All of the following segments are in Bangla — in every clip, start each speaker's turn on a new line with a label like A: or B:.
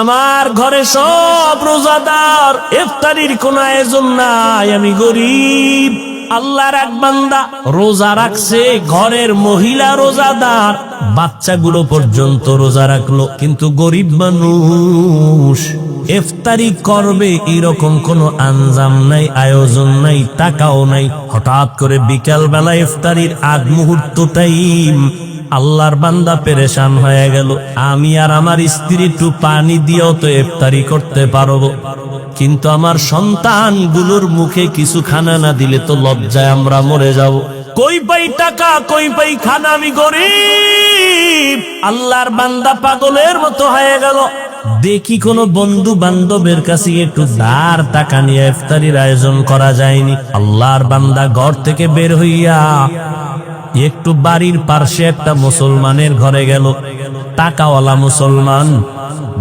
A: আমার ঘরে সব রোজাদার, ইফতারির কোনো আয়োজন নাই, আমি গরিব। আল্লাহর এক বান্দা রোজা রাখছে, ঘরের মহিলা রোজাদার, বাচ্চাগুলো পর্যন্ত রোজা রাখলো, কিন্তু গরিব মানুষ ইফতারি করবে এরকম কোনো আঞ্জাম নাই, আয়োজন নাই, টাকাও নাই। হঠাৎ করে বিকাল বেলা ইফতারির আগ মুহূর্ত টাইম, আল্লাহর বান্দা পেরেশান হয়ে গেল। আমি আর আমার স্ত্রী একটু পানি দিয়েও তো ইফতারি করতে পারবো, কিন্তু আমার সন্তানগুলোর মুখে কিছু খানা না দিলে তো লজ্জায় আমরা মরে যাব। কই পাই টাকা, কই পাই খানা, আমি গরিব। আল্লাহর বান্দা পাগলের মতো হয়ে গেল। দেখি কোন বন্ধু বান্ধবের কাছে একটু ধার টাকা নিয়ে ইফতারির আয়োজন করা যায়নি। আল্লাহর বান্দা ঘর থেকে বের হইয়া একটু বাড়ির পাশে একটা মুসলমানের ঘরে গেল, টাকাওয়ালা মুসলমান।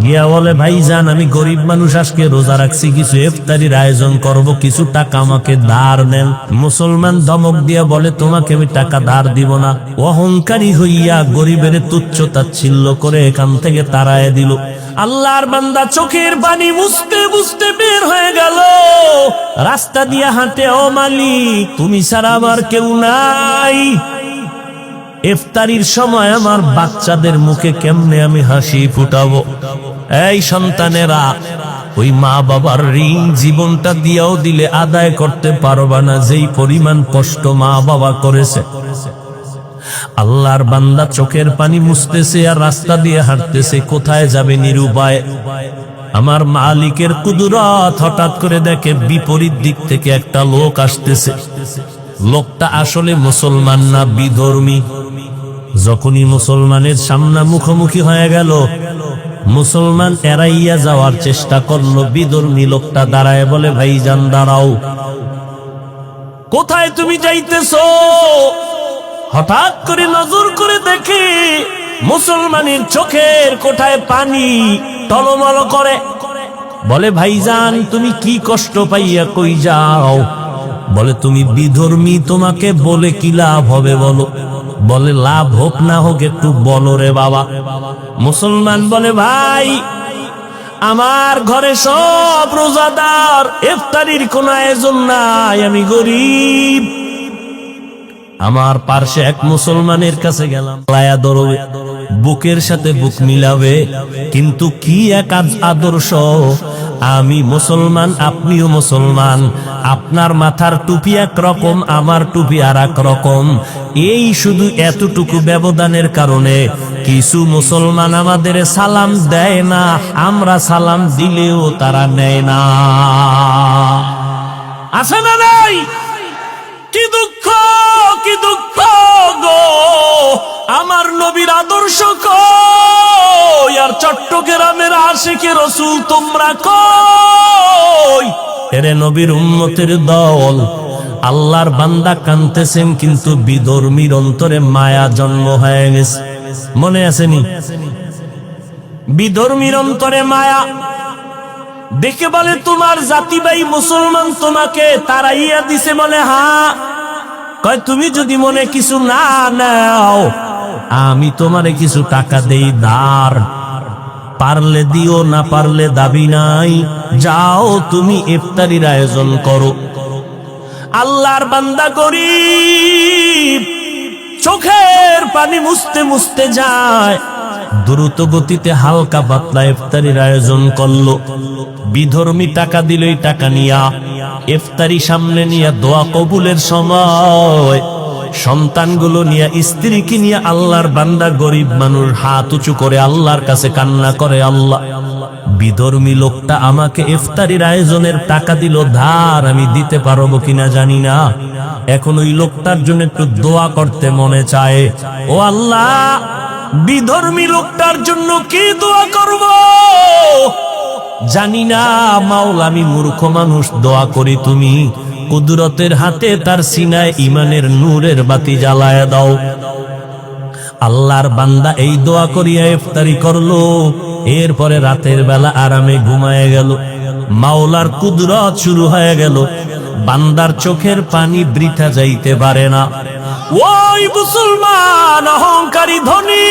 A: গিয়া বলে, ভাইজান আমি গরিব মানুষ, আজকে রোজা রাখছি, কিছু ইফতারির আয়োজন করব, কিছু টাকা আমাকে ধার নেন। মুসলমান ধমক দিয়া বলে, তোমাকে আমি টাকা ধার দিব না। অহংকারী হইয়া গরিবের তুচ্ছ তাচ্ছিল্য করে এখান থেকে তাড়ায় দিল। আল্লাহর বান্দা চোখের পানি মুছতে মুছতে বের হয়ে গেল। রাস্তা দিয়া হাঁটে, ও মালিক তুমি ছাড়া আমার কেউ নাই। ইফতারির সময় আমার বাচ্চাদের মুখে কেমনে আমি হাসি ফুটাবো? এই সন্তানেরা, ওই মা বাবার ঋণ জীবনটা দিয়েও দিলে আদায় করতে পারবা না, যেই পরিমাণ কষ্ট মা বাবা করেছে। আল্লাহর বান্দা চোখের পানি মুছতেছে আর রাস্তা দিয়ে হাঁটতেছে, কোথায় যাবে নিরুপায়। আমার মালিকের কুদরত, হঠাৎ করে দেখে বিপরীত দিক থেকে একটা লোক আসতেছে। লোকটা আসলে মুসলমান না, বিধর্মী। যখনই মুসলমানের সামনে মুখোমুখি হয়ে গেল, মুসলমান এড়াইয়া যাওয়ার চেষ্টা করলো। বিধর্মী লোকটা দাঁড়ায় বলে, ভাইজান দাঁড়াও, কোথায় তুমি যাইতেছো? হঠাৎ করে নজর করে দেখে মুসলমানের চোখের কোঠায় পানি টলমল করে। বলে, ভাইজান তুমি কি কষ্ট পাইয়া কই যাও? বলে, তুমি বিধর্মী, তোমাকে বলে কি লাভ হবে বলো? বলে, লাভ হোক না হোক একটু বলো রে বাবা। মুসলমান বলে, ভাই আমার ঘরে সব রোজাদার, ইফতারির কোনো আয়োজন নাই, আমি গরিব। আমার পার্শ্বে এক মুসলমানের কাছে গেলাম, লায়া ধরবে, বুকের সাথে বুক মিলাবে, কিন্তু কি এক আদর্শ। আমি মুসলমান, আপনিও মুসলমান, আপনার মাথার টুপি এক রকম, আমার টুপি আর এক রকম। এই শুধু এতটুকু ব্যবধানের কারণে কিছু মুসলমান আমাদের সালাম দেয় না, আমরা সালাম দিলেও তারা নেয় না। আছে না নাই? কি দুঃখ, কি দুঃখ গো, আমার নবীর আদর্শ কই? আর চট্টগ্রামের আশিকে রাসূল তোমরা কই? এরে নবীর উম্মতের দল, আল্লাহর বান্দা কাঁদতেছেন, কিন্তু বিধর্মীর অন্তরে মায়া জন্ম হয়ে গেছে। মনে আসেনি? বিধর্মীর অন্তরে মায়া দেখে বলে, তোমার জাতি ভাই মুসলমান তোমাকে তাড়াইয়া দিছে। বলে, হ্যাঁ। কয়, তুমি যদি মনে কিছু না নাও, আমি তোমারে কিছু টাকা দেই ধার, পারলে দিও, না পারলে দাবি নাই, যাও তুমি ইফতারির আয়োজন করো। আল্লাহর বান্দা গরিব, চোখের পানি মুছতে মুছতে যায়, দ্রুত গতিতে হালকা পাতলা ইফতারির আয়োজন করলো। বিধর্মী টাকা দিলই, টাকা নিয়া ইফতারি সামনে নিয়ে দোয়া কবুলের সময় সন্তানগুলো নিয়ে, স্ত্রীকে নিয়ে আল্লাহর বান্দা গরিব মানুষ হাত উঁচু করে আল্লাহর কাছে কান্না করে, আল্লাহ বিধর্মী লোকটা আমাকে ইফতারির আয়োজনের টাকা দিল ধার, আমি দিতে পারবো কিনা জানি না, এখন ওই লোকটার জন্য একটু দোয়া করতে মনে চায়। ও আল্লাহ, বিধর্মী লোকটার জন্য কি দোয়া করব জানি না, মাওলা আমি মূর্খ মানুষ, দোয়া করি তুমি কুদরতের হাতে তার সিনায় ইমানের নূরের বাতি জ্বালায়া দাও। আল্লাহর বান্দা এই দোয়া করিয়া ইফতারি করলো। এরপরে রাতের বেলা আরামে ঘুমায় গেল। মাওলার কুদরত শুরু হয়ে গেল। বান্দার চোখের পানি বৃথা যাইতে পারে না। ওই মুসলমান অহংকারী ধনী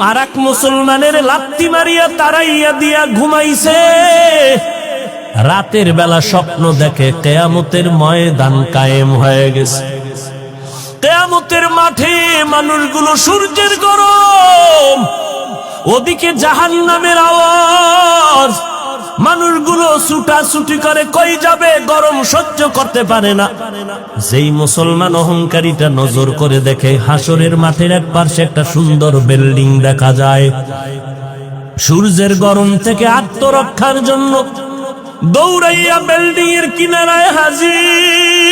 A: আর এক মুসলমানের লাত্তি মারিয়া তাড়াইয়া দিয়া ঘুমাইছে। রাতের বেলা স্বপ্ন দেখে কিয়ামতের ময়দান কায়েম হয়ে গেছে। কিয়ামতের মাঠে মানুষগুলো সূর্যের গরম, ওদিকে জাহান্নামের আওয়াজ, মানুষগুলো ছুটাছুটি করে, কই যাবে, গরম সহ্য করতে পারে না। যেই মুসলমান অহংকারীটা নজর করে দেখে হাসরের মাঠের এক পাশে একটা সুন্দর বিল্ডিং দেখা যায়। সূর্যের গরম থেকে আত্মরক্ষার জন্য দৌড়াইয়া বিল্ডিং এর কিনারায় হাজির।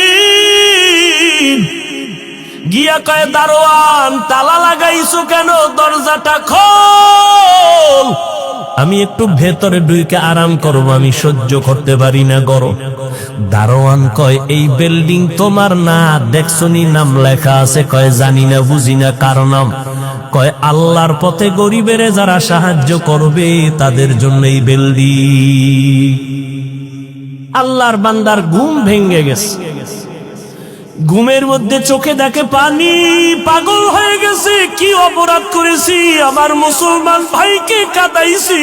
A: গিয়া কয়, দারোয়ান তালা লাগাইছো কেন, দরজাটা খোল, আমি একটু ভেতরে ঢুকে আরাম করব, আমি সহ্য করতে পারি না গরম। দারোয়ান কয়, এই বিল্ডিং তোমার না, দেখছনি নাম লেখা আছে? কয়, জানি না, বুঝি না কার নাম। কয়, আল্লাহর পথে গরিবের যারা সাহায্য করবে তাদের জন্য এই বিল্ডিং। আল্লাহর বান্দার ঘুম ভেঙে গেছে। ঘুমের মধ্যে চোখে দেখে পানি, পাগল হয়ে গেছে। কি অপরাধ করেছি, আমার মুসলমান ভাইকে কাঁদাইছি।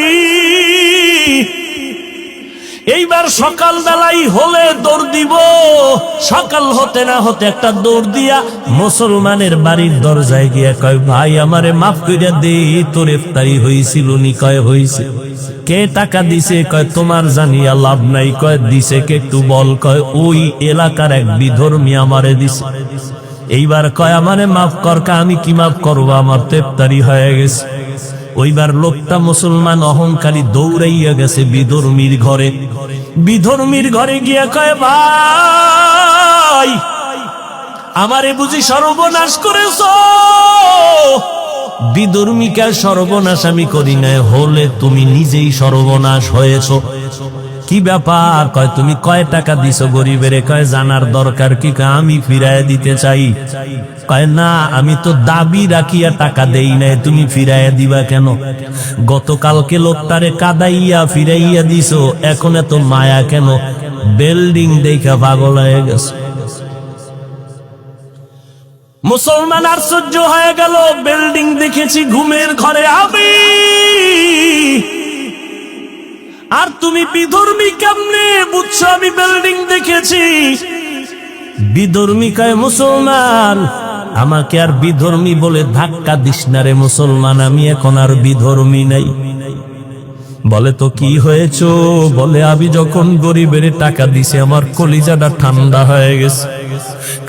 A: এইবার সকাল বেলাই হলে দৌড় দিব। সকাল হতে না হতে একটা দৌড় দিয়া মুসলমানের বাড়ির দরজায় গিয়া কয়, ভাই আমারে মাফ কইরা দে, তোর ইফতারি হইছিল নি? কয়, হইছে। কে টাকা দিছে? কয়, তোমার জানিয়া লাভ নাই। কয়, দিছে কে একটু বল। কয়, ওই এলাকার এক বিধর্মী আমারে দিছে। এইবার কয়, আমারে মাফ কর। আমি কি মাফ করবো, আমার তো ইফতারি হয়ে গেছে। ওইবার লোকটা মুসলমান অহংকারী দৌড়াইয়া গেছে বিধর্মীর ঘরে। বিধর্মীর ঘরে গিয়া কয়, ভাই আমারে বুঝি সর্বনাশ করেছ? বিধর্মীকে সর্বনাশ আমি করি নাই, হলে তুমি নিজেই সর্বনাশ হয়েছ। কি ব্যাপার? কয়, তুমি কয় টাকা দিছো গরিবের? কয়, জানার দরকার কি? আমি ফিরাইয়া দিতে চাই। কয়, না, আমি তো দাবি রাখিয়া টাকা দেই নাই, তুমি ফিরাইয়া দিবা কেন? গতকালকে লোকটারে কাদাইয়া ফিরাইয়া দিছো, এখন এত মায়া কেন? বিল্ডিং দেখা পাগল হয়ে গেছে। মুসলমান আশ্চর্য হয়ে গেল, বিল্ডিং দেখেছি ঘুমের ঘরে আমি, আর তুমি বিধর্মী কেমনে বুঝছো আমি বিল্ডিং দেখেছি? বিধর্মী কয়, মুসলমান আমাকে আর বিধর্মী বলে ধাক্কা দিস না রে মুসলমান, আমি এখন আর বিধর্মী নাই। বলে, তো কি হয়েছ? বলে, আমি যখন গরিবের টাকা দিছি আমার কলিজাটা ঠান্ডা হয়ে গেছে,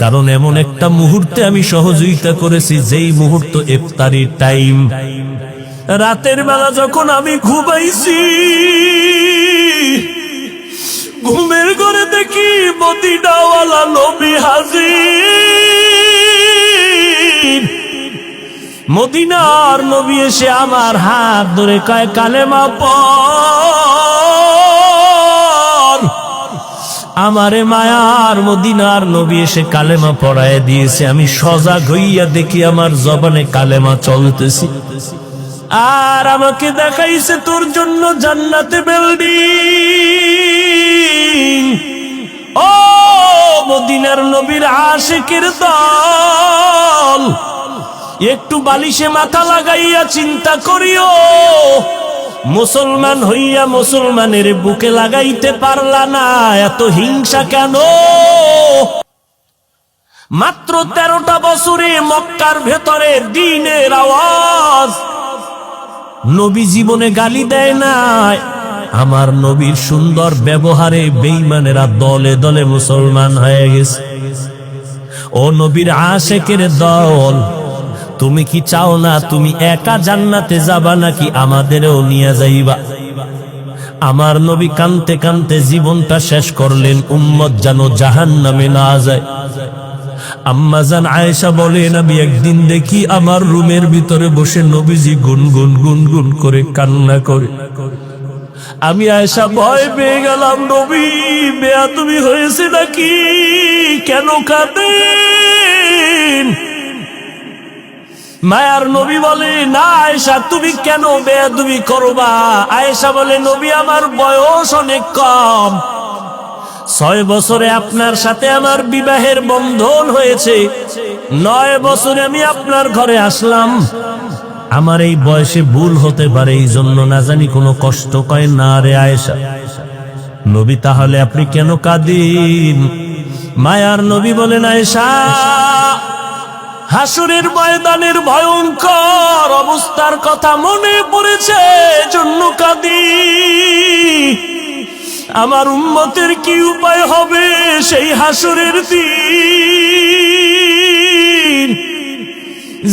A: কারণ এমন একটা মুহূর্তে আমি সহযোগিতা করেছি যেই মুহূর্ত ইফতারির টাইম। রাতের বেলা যখন আমি ঘুমাইছি, ঘুমের ঘরে দেখি মদিনাওয়ালা নবী হাজির। মদিনার নবী এসে আমার হাত ধরে কয়, কালেমা পড়। আমারে মায়ার মদিনার নবী এসে কালেমা পড়ায় দিয়েছে। আমি সজাগ হইয়া দেখি আমার জবানে কালেমা চলতেছি, আর আমাকে দেখাইছে তোর জন্য জান্নাতে বিল্ডিং। ও মদিনার নবীর আশিকের দল, একটু বালিশে মাথা লাগাইয়া চিন্তা করিও। মুসলমান হইয়া মুসলমানের বুকে লাগাইতে পারলা না, এত হিংসা কেন? মাত্র 13টা বছরে মক্কার ভেতরে দ্বীনের আওয়াজ। নবী জীবনে গালি দেয় নাই, আমার নবীর সুন্দর ব্যবহারে বেঈমানেরা দলে দলে মুসলমান হয়ে গেছে। ও নবীর আশিকের দল, তুমি কি চাও না তুমি একা জান্নাতে যাবা, নাকি আমাদেরও নিয়ে যাইবা? আমার নবী কানতে কানতে জীবনটা শেষ করলেন, উম্মত যেন জাহান্নামে না যায়। আম্মা জান আয়েশা বলেন, আমি একদিন দেখি আমার রুমের ভিতরে বসে নবীজি গুনগুন গুনগুন করে কান্না করে। আমি আয়েশা ভয় পেয়ে গেলাম, নবী বেয়াদবি হয়েছে নাকি, কেন কাঁদেন? মায়ার নবী বলে, না আয়েশা তুমি কেন বেয়াদবি করবা? আয়েশা বলে, নবী আমার বয়স অনেক কম, 6 বছরে আপনার সাথে আমার বিবাহের বন্ধন হয়েছে, 9 বছরে আমি আপনার ঘরে আসলাম, আমার এই বয়সে ভুল হতে পারে, এই জন্য না জানি কোনো কষ্ট কয় না রে আয়েশা। নবী তাহলে আপনি কেন কাঁদেন? মায়ার নবী বলেন, আয়েশা, হাসরের ময়দানের ভয়ঙ্কর অবস্থার কথা মনে পড়েছে, জন্য কাঁদি। আমার উম্মতের কি উপায় হবে সেই হাসরের দিন,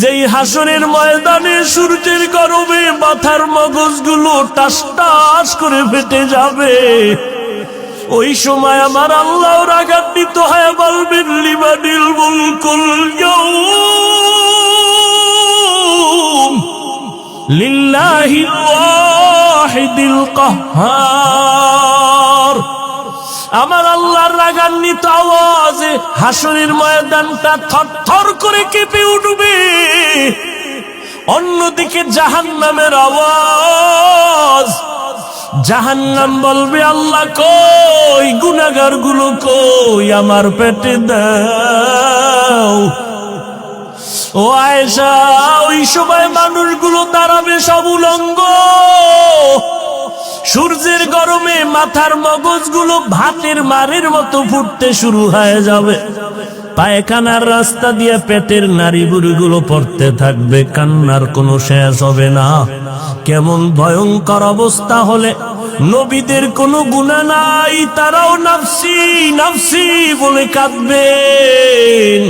A: যেই হাসরের ময়দানে সূর্যের গরমে মাথার মগজগুলো টাস টাস করে ফেটে যাবে। ওই সময় আমার আল্লাহ রাগান্বিত হয়ে বলবেন, লিমানিল মুলকুল ইয়াউম লিল্লাহিল ওয়াহিদিল কাহ্হার। আমার আল্লাহর রাগান্বিত আওয়াজে হাসরের ময়দানটা থরথর করে কেঁপে উঠবে। অন্যদিকে জাহান্নামের আওয়াজ, জাহান্নাম বলবে, আল্লাহ কই, গুনাহগার গুলো কই, আমার পেটে দাও। ও আয়েশা, ওই সময় মানুষগুলো দাঁড়াবে সব উলঙ্গ, সূর্যের গরমে মাথার মগজগুলো ভাতের মারের মতো ফুটতে শুরু হয়ে যাবে। পায়খানার রাস্তা দিয়ে পেটের নাড়িভুড়িগুলো পড়তে থাকবে, কান্নার কোনো শেষ হবে না। কেমন ভয়ঙ্কর অবস্থা হলে নবীদের কোনো গুনাহ নাই, তারাও নাফসি নাফসি বলে কাঁদবেন।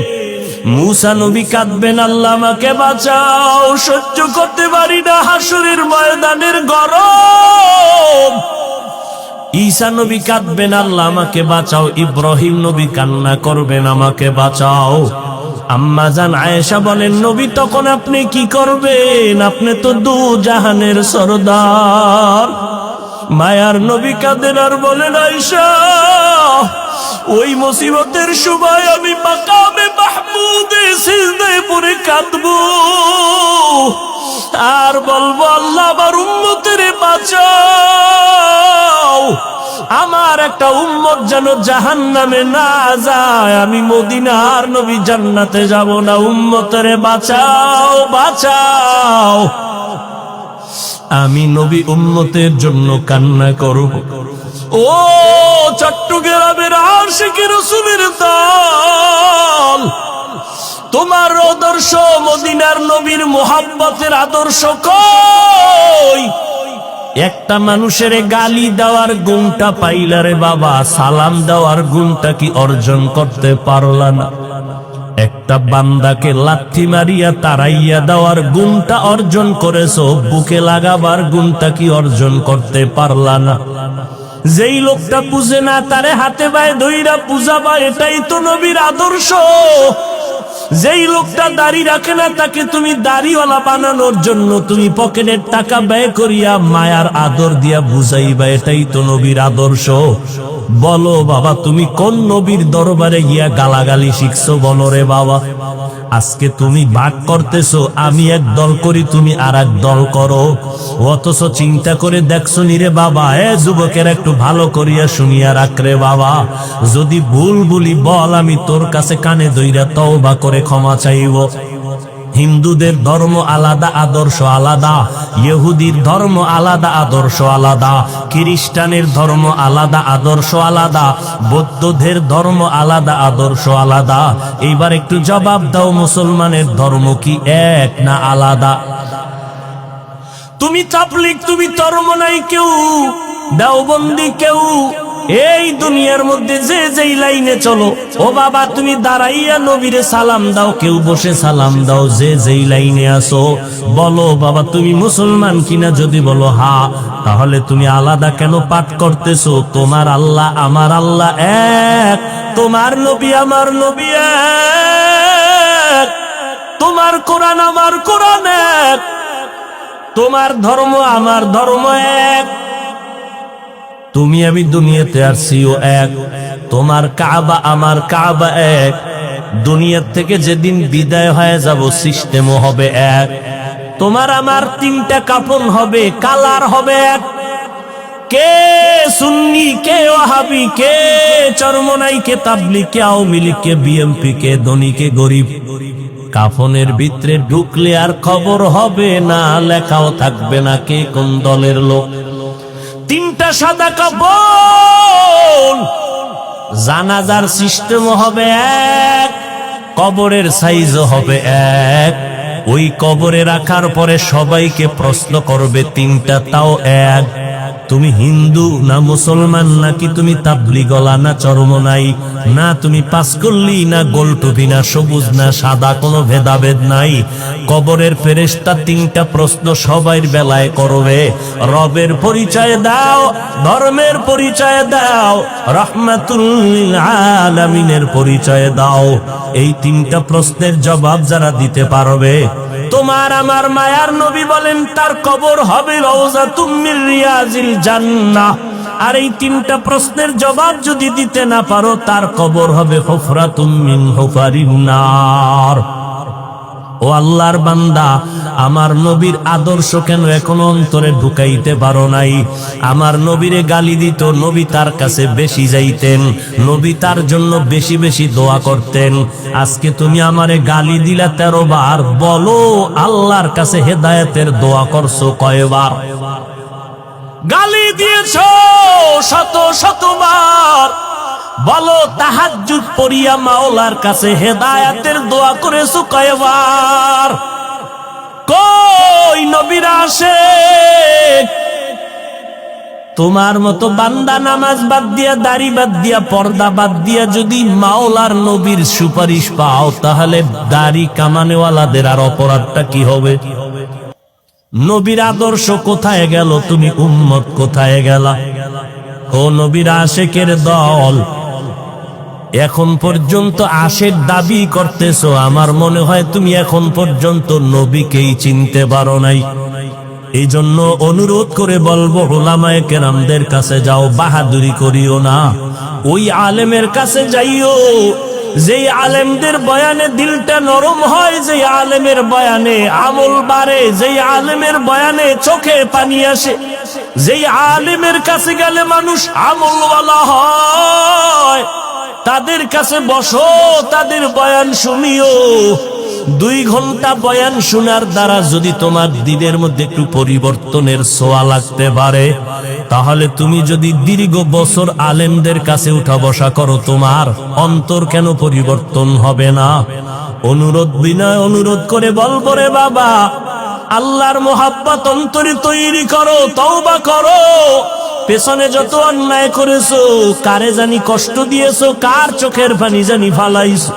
A: মুসা নবী কাঁদবেন, আল্লাহ আমাকে বাঁচাও, সহ্য করতে পারি না হাসরের ময়দানের গরম। ঈসা নবী কাঁদবেন, আল্লাহ আমাকে বাঁচাও। ইব্রাহিম নবী কান্না করবেন, আমাকে বাঁচাও। আম্মা জান আয়েশা বলেন, নবী তখন আপনি কি করবেন? আপনি তো দু জাহানের সরদার। মায়ার নবী কাঁদেন আর বলেন, আয়েশা, ওই মুসিবতের সময় আমি মাকামে মাহমুদে সিজদায় পড়ে কাঁদবো আর বলবো, আল্লাহ আমার উম্মতের বাঁচাও। আমার একটা উম্মত যেন জাহান্নামে না যায়, আমি মদিনার নবী জান্নাতে যাব না, উম্মতের বাঁচাও বাঁচাও। আমি নবী উম্মতের জন্য কান্না করব। ও চট্টগ্রামের আশিকি রাসূলের দল, তোমার আদর্শ, মদিনার নবীর মোহাব্বতের আদর্শ কই? একটা মানুষের গালি দেওয়ার গুণটা পাইলা রে বাবা, সালাম দেওয়ার গুণটা কি অর্জন করতে পারলা না? একটা বান্দাকে লাথি মারিয়া তাড়াইয়া দেওয়ার গুণটা অর্জন করেছো, বুকে লাগাবার গুণটা কি অর্জন করতে পারলা না? যেই লোকটা বুঝে না তারে হাতে পায়ে ধইরা পূজাবা, এটাই তো নবীর আদর্শ। যেই লোকটা দাড়ি রাখে না তাকে তুমি দাড়িওয়ালা বানানোর জন্য তুমি পকেটের টাকা ব্যয় করিয়া মায়ার আদর দিয়া বুঝাইবা, এটাই তো নবীর আদর্শ। বলো বাবা, তুমি কোন নবীর দরবারে গিয়া গালাগালি শিখছো? বলো রে বাবা। আজকে তুমি ভাগ করতেছো, আমি এক দল করি, তুমি আর এক দল করো, অথচ চিন্তা করে দেখছো নি রে বাবা? যুবকের একটু ভালো করিয়া শুনিয়া রাখ রে বাবা, যদি ভুল বলি বল, আমি তোর কাছে কানে ধইরা তওবা করে ক্ষমা চাইব। হিন্দুদের ধর্ম আলাদা, আদর্শ আলাদা। ইহুদির ধর্ম আলাদা, আদর্শ আলাদা। খ্রিস্টানের ধর্ম আলাদা, আদর্শ আলাদা। বৌদ্ধদের ধর্ম আলাদা, আদর্শ আলাদা। এইবার একটু জবাব দাও, মুসলমানের ধর্ম কি এক না আলাদা? তুমি তাবলীগ, তুমি ধর্ম নাই কেউ, দেওবন্দি কেউ, এই দুনিয়ার মধ্যে যে যেই লাইনে চলো, ও বাবা তুমি দাঁড়াইয়া নবীরে সালাম দাও, কেউ বসে সালাম দাও, যে যেই লাইনে আসো। বলো বাবা, তুমি মুসলমান কিনা? যদি বলো হা, তাহলে তুমি আলাদা কেন পাঠ করতেছো? তোমার আল্লাহ আমার আল্লাহ এক, তোমার নবী আমার নবী এক, তোমার কোরআন আমার কোরআন এক, তোমার ধর্ম আমার ধর্ম এক। তুমি আমি দুনিয়াতে আসছিও এক, তোমার কাবা আমার কাবা এক। দুনিয়ার থেকে যেদিন বিদায় হয়ে যাব সিস্টেমও হবে এক। তোমার আমার তিনটা কাফন হবে, কালার হবে এক। কে সুন্নি, কে ওয়াহাবি, কে চরমনাই, কে তাবলীগ, কে আওয়ামী লীগ, কে বিএনপি, কে ধনী, কে গরিব, কাফনের ভিতরে ঢুকলে আর খবর হবে না, লেখাও থাকবে না কে কোন দলের লোক। 3টা সাদা কাফন, জানাজার সিস্টেম হবে এক, কবরের সাইজও হবে এক। ওই কবরে রাখার পরে সবাইকে প্রশ্ন করবে 3টা, তাও এক। তুমি হিন্দু না মুসলমান, নাকি তুমি তাবলিগলা না চরমনাই, না তুমি পাঁচকল্লি না গোলটুপি না সবুজ না সাদা, কোনো ভেদাভেদ নাই। কবরের ফেরেশতা 3টা প্রশ্ন সবার বেলায় করবে। রবের পরিচয় দাও, ধর্মের পরিচয় দাও, রাহমাতুল লিল আলামিনের পরিচয় দাও। এই 3টা প্রশ্নের জবাব যারা দিতে পারবে, তোমার আমার মায়ার নবী বলেন তার কবর হবে রওজাতুম মির রিয়াজিল জান্নাহ। আর এই 3টা প্রশ্নের জবাব যদি দিতে না পারো, তার কবর হবে হুফরাতুম মিন হুফারিন নার। ও আল্লাহর বান্দা, আমার নবীর আদর্শ কেন এখনো অন্তরে ঢুকাইতে পারো নাই? আমার নবীরে গালি দিত, নবী তার কাছে বেশি যাইতেন, নবী তার জন্য বেশি বেশি দোয়া করতেন। আজকে তুমি আমারে গালি দিলা 13 বার, বলো আল্লাহর কাছে হেদায়েতের দোয়া করছো কয়বার? গালি দিয়েছো শত শতবার, বলো তাহাজ্জুদ পড়িয়া মাওলার কাছে হেদায়েতের দোয়া করেছো কয়বার? কই নবীর আশিক? তোমার মতো বান্দা নামাজ বাদ দিয়া, দাড়ি বাদ দিয়া, পর্দা বাদ দিয়া যদি মাওলার নবীর সুপারিশ পাও, তাহলে দাড়ি কামানেওয়ালাদের আর অপরাধটা কি হবে? নবীর আদর্শ কোথায় গেল? তুমি উম্মত কোথায় গেলা? ও নবীর আশিকের দল, এখন পর্যন্ত আশেক দাবি করতেছো, আমার মনে হয় তুমি এখন পর্যন্ত নবীকেই চিনতে পারো নাই। এই জন্য অনুরোধ করে বলবো, উলামায়ে কেরামদের কাছে যাও, বাহাদুরি করিও না। ওই আলেমের কাছে যাইও যেই আলেমদের বয়ানে দিলটা নরম হয়, যেই আলেমের বয়ানে আমল বাড়ে, যেই আলেমের বয়ানে চোখে পানি আসে, যেই আলেমের কাছে গেলে মানুষ আমলওয়ালা হয়, তাদের কাছে বসো, তাদের বয়ান শুনিও। 2 ঘন্টা বয়ান শোনার দ্বারা যদি তোমার দিনের মধ্যে একটু পরিবর্তনের ছোঁয়া লাগতে পারে, তাহলে তুমি যদি দীর্ঘ বছর আলেমদের কাছে উঠা বসা করো, তোমার অন্তর কেন পরিবর্তন হবে না? অনুরোধ বিনয় অনুরোধ করে বলবো, রে বাবা, আল্লাহর মোহাব্বত অন্তরে তৈরি করো, তওবা করো। পেছনে যত অন্যায় করেছো, কারে জানি কষ্ট দিয়েছো, কার চোখের পানি জানি ফালাইছো,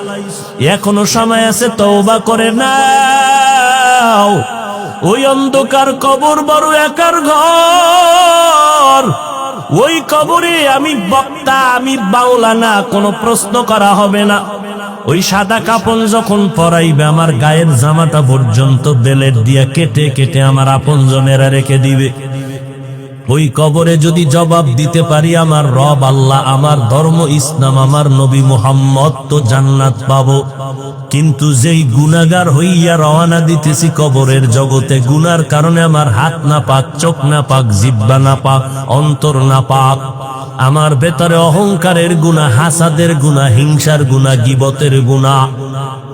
A: এখনো সময় আছে, তওবা করে নাও। ওই অন্ধকার কবর বড় একার ঘর, ওই কবরে আমি বক্তা, আমি মাওলানা, কোনো প্রশ্ন করা হবে না। ওই সাদা কাপড় যখন পরাইবে, আমার গায়ের জামাটা পর্যন্ত বেলেট দিয়া কেটে কেটে আমার আপনজনেরা রেখে দিবে। ওই কবরে যদি জবাব দিতে পারি আমার রব আল্লাহ, আমার ধর্ম ইসলাম, আমার নবী মুহাম্মদ, তো জান্নাত পাবো। কিন্তু যেই গুনাহগার হইয়া রওনা দিতেছি কবরের জগতে, গুনার কারণে আমার হাত না পাক, চোখ না পাক, জিহ্বা না পাক, অন্তর না পাক, আমার ভেতরে অহংকারের গুনাহ, হাসাদের গুনাহ, হিংসার গুনাহ, গীবতের গুনাহ,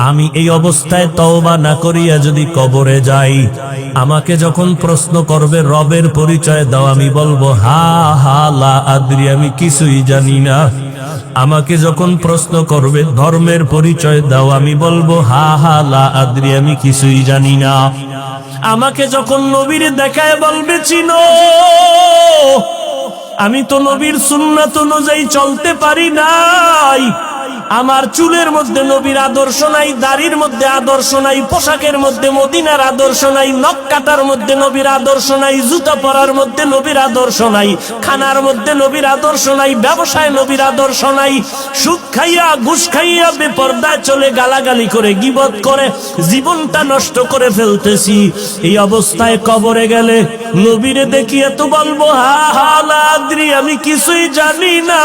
A: আমি এই অবস্থায় তওবা না করিয়া যদি কবরে যাই, আমাকে যখন প্রশ্ন করবে রবের পরিচয় দাও, আমি বলবো হা হা লা আদ্রি, আমি কিছুই জানি না। আমাকে যখন প্রশ্ন করবে ধর্মের পরিচয় দাও, আমি বলবো হা হা লা আদ্রি, আমি কিছুই জানি না। আমাকে যখন নবীর দেখায় বলবে চিনো, আমি তো নবীর সুন্নাত অনুযায়ী চলতে পারি নাই, আমার চুলের মধ্যে নবীর আদর্শ নাই, দাড়ির মধ্যে আদর্শ নাই, পোশাকের মধ্যে মদিনার আদর্শ নাই, নখ কাটার মধ্যে নবীর আদর্শ নাই, জুতা পরার মধ্যে নবীর আদর্শ নাই, খানার মধ্যে নবীর আদর্শ নাই, ব্যবসায় নবীর আদর্শ নাই, সুদ খাইয়া ঘুষ খাইয়া বেপরদায় চলে গালাগালি করে গীবত করে জীবনটা নষ্ট করে ফেলতেছি। এই অবস্থায় কবরে গেলে নবীরে দেখিয়ে তো বলবো হা হা লা আদ্রি, আমি কিছুই জানি না।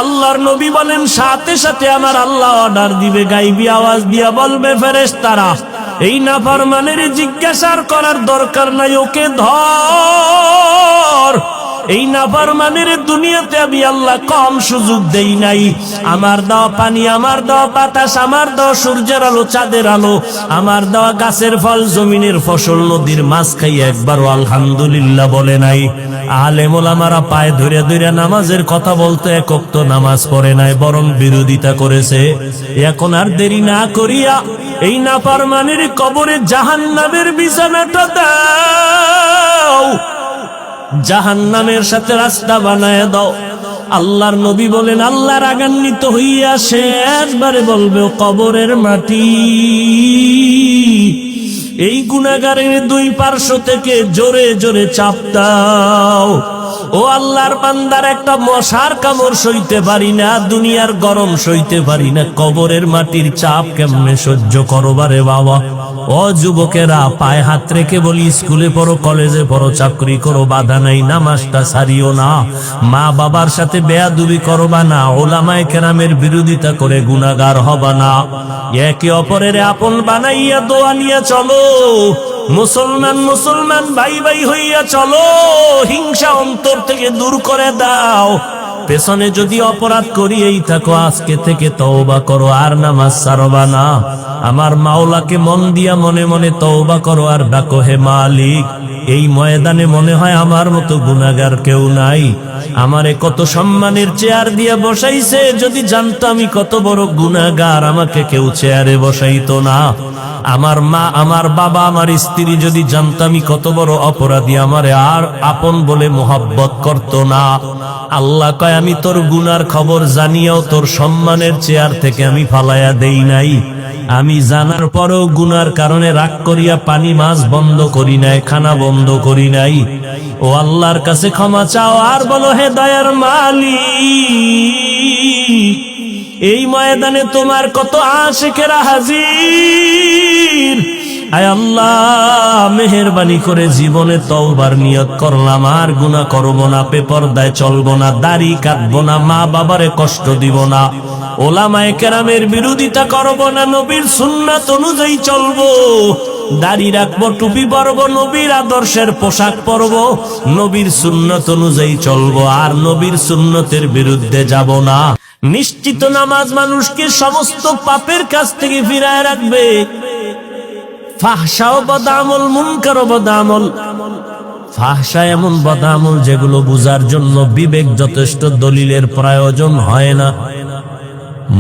A: আল্লাহর নবী বলেন সাথে সাথে আমার আল্লাহ অর্ডার দিবে, গাইবি আওয়াজ দিয়া বলবে ফেরেশতারা, এই নাফরমানের জিজ্ঞাসা করার দরকার নাই, ওকে ধর। এই নাফরমানের দুনিয়াতে আমি আল্লাহ কম সুযোগ দেই নাই। আমার দেওয়া পানি, আমার দেওয়া বাতাস, আমার দেওয়া সূর্যের আলো, চাঁদের আলো, আমার দেওয়া গাছের ফল, জমিনের ফসল, নদীর মাছ খাই একবারও আলহামদুলিল্লাহ বলে নাই। আলেম ওলামারা পায়ে ধরে ধরে নামাজের কথা বলতে, এক ওয়াক্ত নামাজ পড়ে নাই, বরং বিরোধিতা করেছে। এখন আর দেরি না করিয়া এই নাফরমানের কবরে জাহান্নামের বিছানাটা দাও, জাহান্নামের সাথে রাস্তা বানায় দাও। আল্লাহর নবী বলেন, আল্লাহ রাগান্বিত হইয়া শেষবারে বলবে, ও কবরের মাটি, এই গুনাহগারের দুই পার্শ্ব থেকে জোরে জোরে চাপ দাও। ও আল্লাহর বান্দার একটা মশার কামড় সইতে পারি না, দুনিয়ার গরম সইতে পারি না, কবরের মাটির চাপ কেমনে সহ্য করবা রে বাবা। ও যুবকেরা, পায়ে হাত রেখে বলি, স্কুলে পড়ো, কলেজে পড়ো, চাকরি করো, বাধা নাই, নামাজটা ছাড়িও না, মা বাবার সাথে বেয়াদবি করবা না, ওলামায়ে কেরামের বিরোধিতা করে গুনাহগার হবা না, একে অপরের আপন বানাইয়া দোয়া নিয়ে চলো, মুসলমান মুসলমান ভাই ভাই হইয়া চলো, হিংসা অন্তর থেকে দূর করে দাও। পেছনে যদি অপরাধ করিয়েই থাকো, আজকে থেকে তওবা করো, আর নামাজ ছাড়বা না। আমার মাওলাকে মন দিয়া মনে মনে তওবা করো, আর ডাকো, হে মালিক, এই ময়দানে মনে হয় আমার মতো গুনাহগার কেউ নাই, আমারে কত সম্মানের চেয়ার দিয়া বসাইছে, যদি জানতো আমি কত বড় গুনাহগার, আমাকে কেউ চেয়ারে বসাইতো না। আমার মা, আমার বাবা, আমার স্ত্রী যদি জানতো আমি কত বড় অপরাধী, আমারে আর আপন বলে মোহাব্বত করতো না। আল্লাহ কয়, আমি তোর গুনার খবর জানিয়াও তোর সম্মানের চেয়ার থেকে আমি ফালাইয়া দেই নাই। আমি জানার পরেও গুনার কারণে রাগ করিয়া পানি মাছ বন্ধ করি নাই, খানা বন্ধ করি নাই। ও আল্লাহর কাছে ক্ষমা চাও, আর বলো, হে দয়ার মালিক, এই ময়দানে তোমার কত আশিকেরা হাজির, আয় আল্লাহ, মেহেরবানি করে জীবনে তওবার নিয়ত করলাম, আর গুনাহ করব না, বেপরদায় চলবো না, দাড়ি কাটবো না, মা বাবারে কষ্ট দিব না, ওলামায়ে কেরামের বিরোধিতা করব না, নবীর সুন্নাত অনুযায়ী চলবো, দাড়ি রাখবো, টুপি পরবো, নবীর আদর্শের পোশাক পরবো, নবীর সুন্নাত অনুযায়ী চলবো, আর নবীর সুন্নতের বিরুদ্ধে যাব না। নিশ্চিত নামাজ মানুষকে সমস্ত পাপের কাছ থেকে ফিরায় রাখবে। ফাহশাও বদামল, মুনকারও বদামল। ফাহশা এমন বদামল যেগুলো বুঝার জন্য বিবেক যথেষ্ট, দলিলের প্রয়োজন হয় না।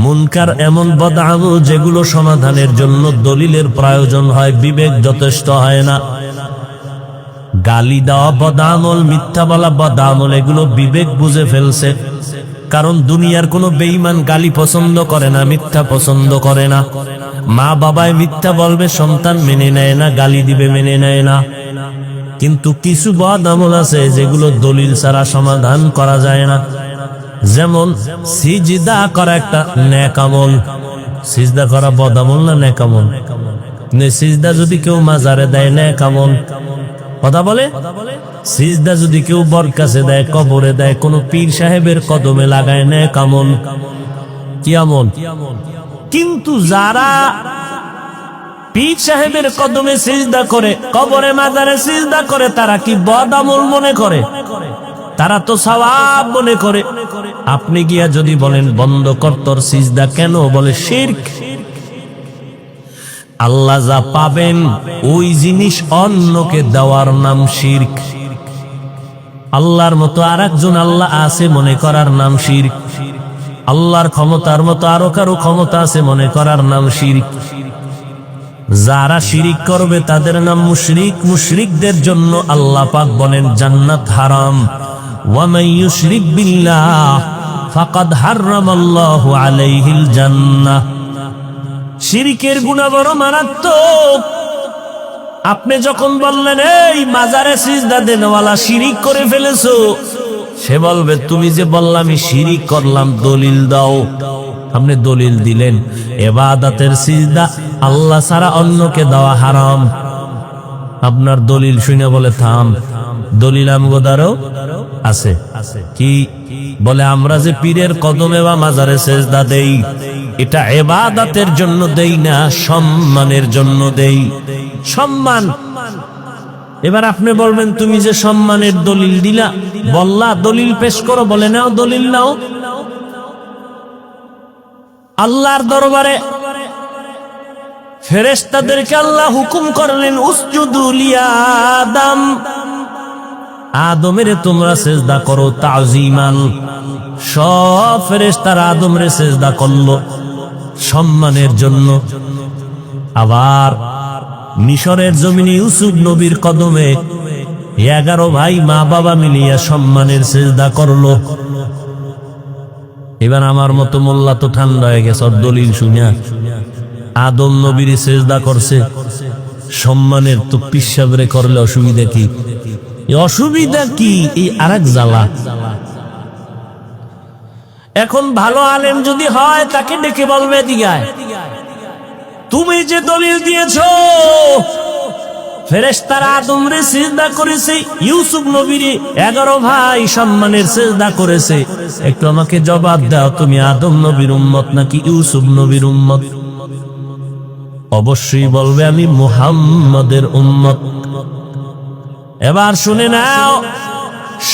A: মুনকার এমন বদামল যেগুলো সমাধানের জন্য দলিলের প্রয়োজন হয়, বিবেক যথেষ্ট হয় না। গালি দেওয়া বদামল, মিথ্যা বলা বদামল, এগুলো বিবেক বুঝে ফেলছে। কারণ দুনিয়ার কোনো বেঈমান গালি পছন্দ করে না, মিথ্যা পছন্দ করে না। মা বাবায় মিথ্যা বলবে, সন্তান মেনে নেয় না, গালি দিবে, মেনে নেয় না। কিন্তু কিছু বদ আমল আছে যেগুলো দলিল ছাড়া সমাধান করা যায় না। যেমন সিজদা করা একটা নেক আমল। সিজদা করা বদ আমল না নেক আমল? সিজদা যদি কেউ মাজারে দেয় নেক আমল। কথা বলে, সিজদা যদি কেউ বরকাছে দেয়, কবরে দেয়, কোন পীর সাহেবের কদমে লাগায়, নেক আমল। কি আমল? কিন্তু যারা পীর সাহেবের কদমে সিজদা করে, কবরে মাজারে সিজদা করে, তারা কি বদ আমল মনে করে? তারা তো সওয়াব মনে করে। আপনি গিয়া যদি বলেন বন্ধ কর তোর সিজদা, কেন? বলে শিরক। আল্লাহ যা পাবেন ওই জিনিস অন্যকে দেওয়ার নাম শিরক। আল্লাহর মতো আরেকজন আল্লাহ আছে মনে করার নাম শিরক। আল্লাহর ক্ষমতার মতো আরো কারো ক্ষমতা আছে মনে করার নাম শিরক। যারা শিরিক করবে তাদের নাম মুশরিক। মুশরিকদের জন্য আল্লাহ পাক বলেন জান্নাত হারাম। ওয়া মান ইউশরিক বিল্লাহ ফাকাদ হারামাল্লাহু আলাইহিল জান্নাহ। শিরিকের গুনাহ বড় মারাত্মক। আপনি যখন বললেন এই মাজারে সিজদা দেনওয়ালা শিরিক করে ফেলেছো, সে বলবে তুমি যে বললাম আমি শিরিক করলাম, দলিল দাও। আপনি দলিল দিলেন ইবাদতের সিজদা আল্লাহ ছাড়া অন্যকে দেওয়া হারাম। আপনার দলিল শুনে বলে থাম, দলিল আমগোদারও আছে। কি বলে? আমরা যে পীরের কদমে বা মাজারে সিজদা দেই, এটা ইবাদতের জন্য দেই না, সম্মানের জন্য দেই। সম্মান এবার আপনি বলবেন তুমি যে সম্মানের দলিল দিলা, বললা দলিল পেশ করো, বলে নাও দলিল নাও। আল্লাহর দরবারে ফেরেশতাদেরকে আল্লাহ হুকুম করলেন উসজুদু লিআদম, আদমের তোমরা সিজদা করো তাজিমান। সব ফেরেশতারা আদমরে সিজদা করলো সম্মানের জন্য। আবার মিশরের জমিনে ইউসুফ নবীর কদমে 11 ভাই মা বাবা মিলিয়া সম্মানের সিজদা করলো। এবার আমার মতো মোল্লা তো ঠান্ডা হয়ে গেছে দলিল শুনিয়া। আদম নবীর সিজদা করছে সম্মানের, তো পিসাবরে করলে অসুবিধা কি? অসুবিধা কি? এই আরেক জ্বালা। এখন ভালো আলেম যদি হয় তাকে ডেকে বলবে দিগায় তুমি যে দলিল দিয়েছো ফেরেশতারা আদমরে সিজদা করেছে, ইউসুফ নবীর 11 ভাই সম্মানের সিজদা করেছে, একটু আমাকে জবাব দাও, তুমি আদম নবীর উম্মত নাকি ইউসুফ নবীর উম্মত? অবশ্যই বলবে আমি মুহাম্মাদের উম্মত। এবার শুনে নাও,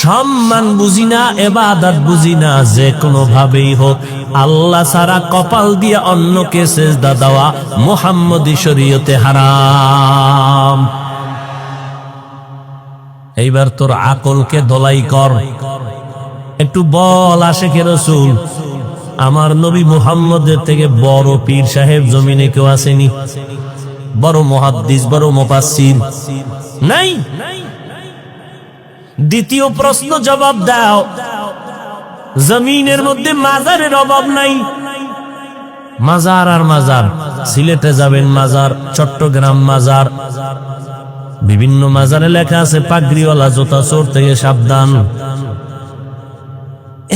A: সম্মান বুঝি না, ইবাদত বুঝি না, যে কোনো ভাবেই হোক আল্লাহ ছাড়া কপাল দিয়ে অন্যকে সিজদা দেওয়া মুহাম্মদী শরীয়তে হারাম। এইবার তোর আকলকে দলাই কর, একটু বল আশিকে রাসূল আমার নবী মুহাম্মদের থেকে বড় পীর সাহেব জমিনে কেউ আসেনি? বড় মুহাদ্দিস, বড় মুফাসসির নাই? দ্বিতীয় প্রশ্ন জবাব দাও, জমিনের মধ্যে মাজারের অভাব নাই? মাজার আর মাজার, সিলেটে যাবেন মাজার, চট্টগ্রাম মাজার, বিভিন্ন মাজারে লেখা আছে পাগড়িওয়ালা জুতা চোর থেকে সাবধান।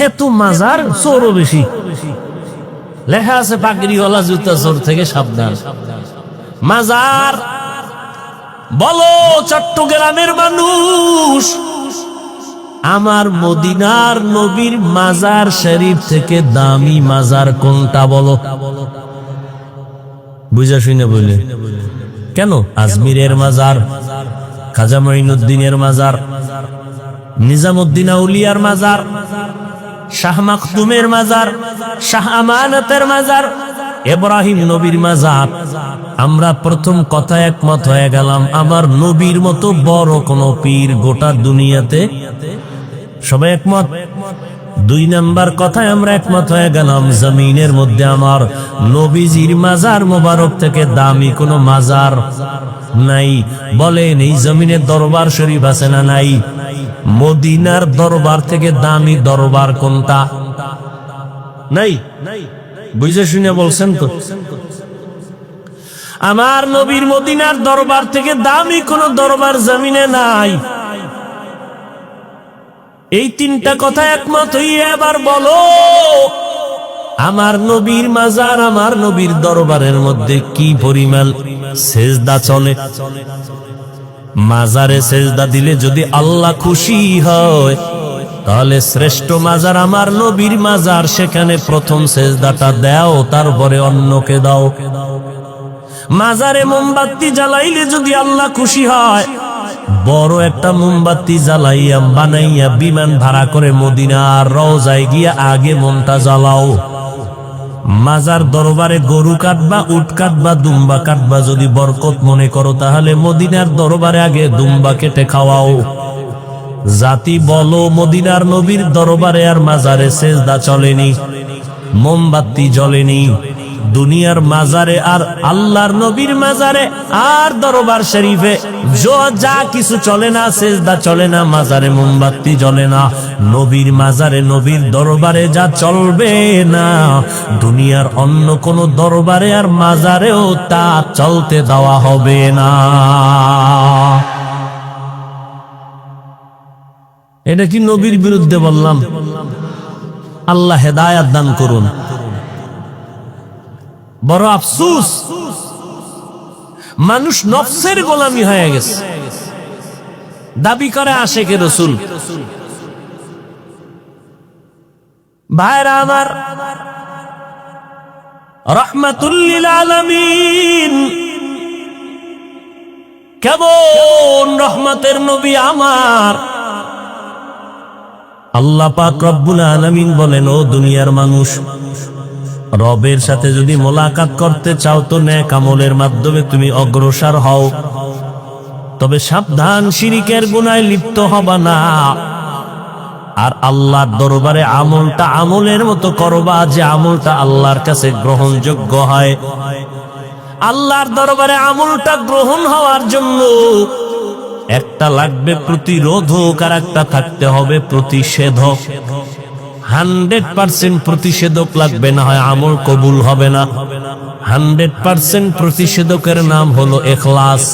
A: এত মাজার, চোরও বেশি, লেখা আছে পাগড়িওয়ালা জুতা চোর থেকে সাবধান। মাজার বলো চট্টগ্রামের মানুষ, আমার মদিনার নবীর মাজার শরীফ থেকে দামি মাজার কোনটা বলো? বুঝা শুনে বলে কেন? আজমিরের মাজার, খাজা মঈনুদ্দিনের মাজার, নিজামউদ্দিন আউলিয়ার মাজার, শাহ মাখদুমের মাজার, শাহ আমানতের মাজার, ইব্রাহিম নবীর মাজার। আমরা প্রথম কথা একমত হয়ে গেলাম, আমার নবীর মতো বড় কোন পীর গোটা দুনিয়াতে, সবাই একমত। 2 নাম্বার কথায় আমরা একমত হয়ে গেলাম, জমিনের মধ্যে আমার নবীজির মাজার মোবারক থেকে দামি কোন মাজার নাই। বলেন এই জমিনের দরবার শরীফ আছে না নাই? মদিনার দরবার থেকে দামি দরবার কোনটা? নাই। বুঝে শুনে বলছেন তো? আমার নবীর মদিনার দরবার থেকে দামি কোন দরবার জমিনে নাই। এই 3টা কথা একমত হইয়া এবার বলো, আমার নবীর মাজার, আমার নবীর দরবারের মধ্যে কি পরিমাণ সেজদা চলে? মাজারে সেজদা দিলে যদি আল্লাহ খুশি হয় তাহলে শ্রেষ্ঠ মাজার আমার নবীর মাজার, সেখানে প্রথম সেজদাটা দাও, তারপরে অন্যকে দাও। মাজারে মোমবাতি জ্বালাইলে যদি আল্লাহ খুশি হয়, বড় একটা মোমবাতি জ্বালাইয়া বানাইয়া বিমান ভাড়া করে মদিনার রওজায় গিয়া আগে মনটা জ্বালাও। মাজার দরবারে গরু কাটবা, উট কাটবা, দুম্বা কাটবা, যদি বরকত মনে করো তাহলে মদিনার দরবারে আগে দুম্বা কেটে খাওয়াও। জাতি বলো মদিনার নবীর দরবারে আর মাজারে সেজদা চলেনি, মোমবাতি জ্বলেনি। দুনিয়ার মাজারে আর আল্লাহর নবীর মাজারে আর দরবার শরীফে যা কিছু চলে না, সেজদা চলে না, মাজারে মোমবাতি জ্বলে না। নবীর মাজারে নবীর দরবারে যা চলবে না, দুনিয়ার অন্য কোন দরবারে আর মাজারেও তা চলতে দেওয়া হবে না। এটা কি নবীর বিরুদ্ধে বললাম? আল্লাহ হেদায়াত দান করুন। বড় আফসোস, মানুষ নফসের গোলামি হয়ে গেছে, দাবি করে আশিকে রাসূল। ভাইরা আমার, রাহমাতুল লিল আলামিন কেমন রহমতের নবী আমার। আল্লাহ পাক রব্বুল আলামিন বলেন, ও দুনিয়ার মানুষ, রবের সাথে যদি মোলাকাত করতে চাও তো নেক আমলের মাধ্যমে তুমি অগ্রসর হও, তবে সাবধান, শিরিকের গুনায় লিপ্ত হবা না। আর আল্লাহর দরবারে আমলটা আমলের মতো করবা, যে আমলটা আল্লাহর কাছে গ্রহণযোগ্য হয়। আল্লাহর দরবারে আমলটা গ্রহণ হওয়ার জন্য একটা লাগবে প্রতিরোধক, আর একটা থাকতে হবে প্রতিষেধক। 100% প্রতিষেধক লাগবে, না হয় আমল কবুল হবে না। 100% প্রতিষেধকের নাম হলো ইখলাস,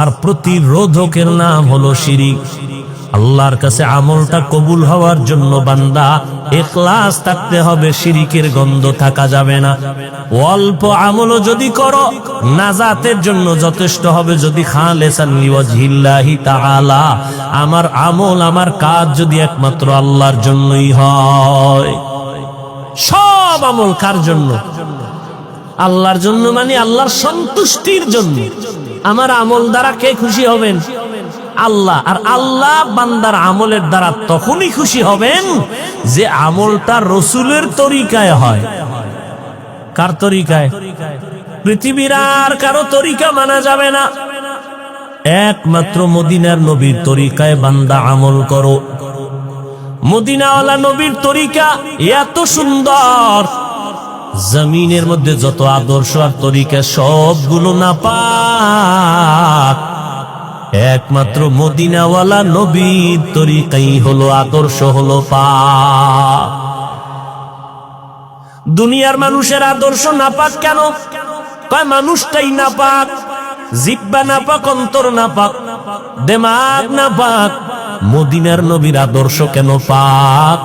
A: আর প্রতিরোধকের নাম হলো শিরিক। আল্লাহর কাছে আমলটা কবুল হওয়ার জন্য বান্দা ইখলাস থাকতে হবে, শিরিকের গন্ধ থাকা যাবে না। অল্প আমলও যদি করো নাজাতের জন্য যথেষ্ট হবে, যদি খালিসান লিওয়াজহিল্লাহি তাআলা, আমার আমল আমার কাজ যদি একমাত্র আল্লাহর জন্যই হয়। সব আমল কার জন্য? আল্লাহর জন্য, মানে আল্লাহর সন্তুষ্টির জন্য। আমার আমল দ্বারা কে খুশি হবেন? আল্লাহ। আর আল্লাহ বান্দার আমলের দ্বারা তখনই খুশি হবেন যে আমলটা রসুলের তরিকায় হয়। কার তরিকায়? পৃথিবীর আর কারো তরিকা মানা যাবে না, একমাত্র মদিনার নবীর তরিকায় বান্দা আমল করো। মদিনাওয়ালা নবীর তরিকা এত সুন্দর, জমিনের মধ্যে যত আদর্শ আর তরিকা সবগুলো নাপাক, একমাত্র মদিনাওয়ালা নবীর তরিকাই হলো আদর্শ, হলো পাক। দুনিয়ার মানুষের আদর্শ নাপাক কেন? কয় মানুষটাই নাপাক, জিহ্বা নাপাক, অন্তর নাপাক, দিমাগ নাপাক। মদিনার নবীর আদর্শ কেন পাক?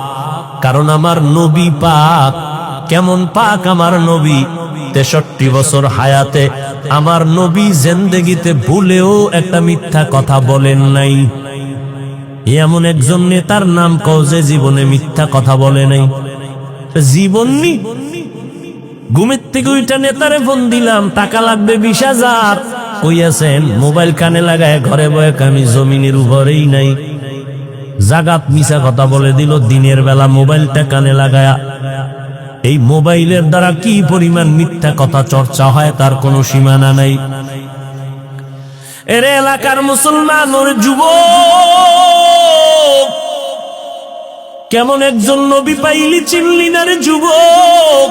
A: কারণ আমার নবী পাক। কেমন পাক আমার নবী? 63 বছর হায়াতে আমার নবী জিন্দেগিতে ভুলেও একটা মিথ্যা কথা বলেন নাই। এমন একজন নেতার নাম কও যে জীবনে মিথ্যা কথা বলে নাই? জীবননি। ঘুমের থেকে ওইটা নেতারে ফোন দিলাম, টাকা লাগবে 20,000, কইয়াছেন মোবাইল কানে লাগায় ঘরে বয়ে, আমি জমিনের উপরেই নাই। জাগাত মিছা কথা বলে দিল, দিনের বেলা মোবাইলটা কানে লাগায়া। এই মোবাইলের দ্বারা কি পরিমাণ মিথ্যা কথা চর্চা হয় তার কোনো সীমানা নাই। এর এলাকার মুসলমান ওর যুবক, কেমন একজন নবী পাইলি চিনলি না রে যুবক?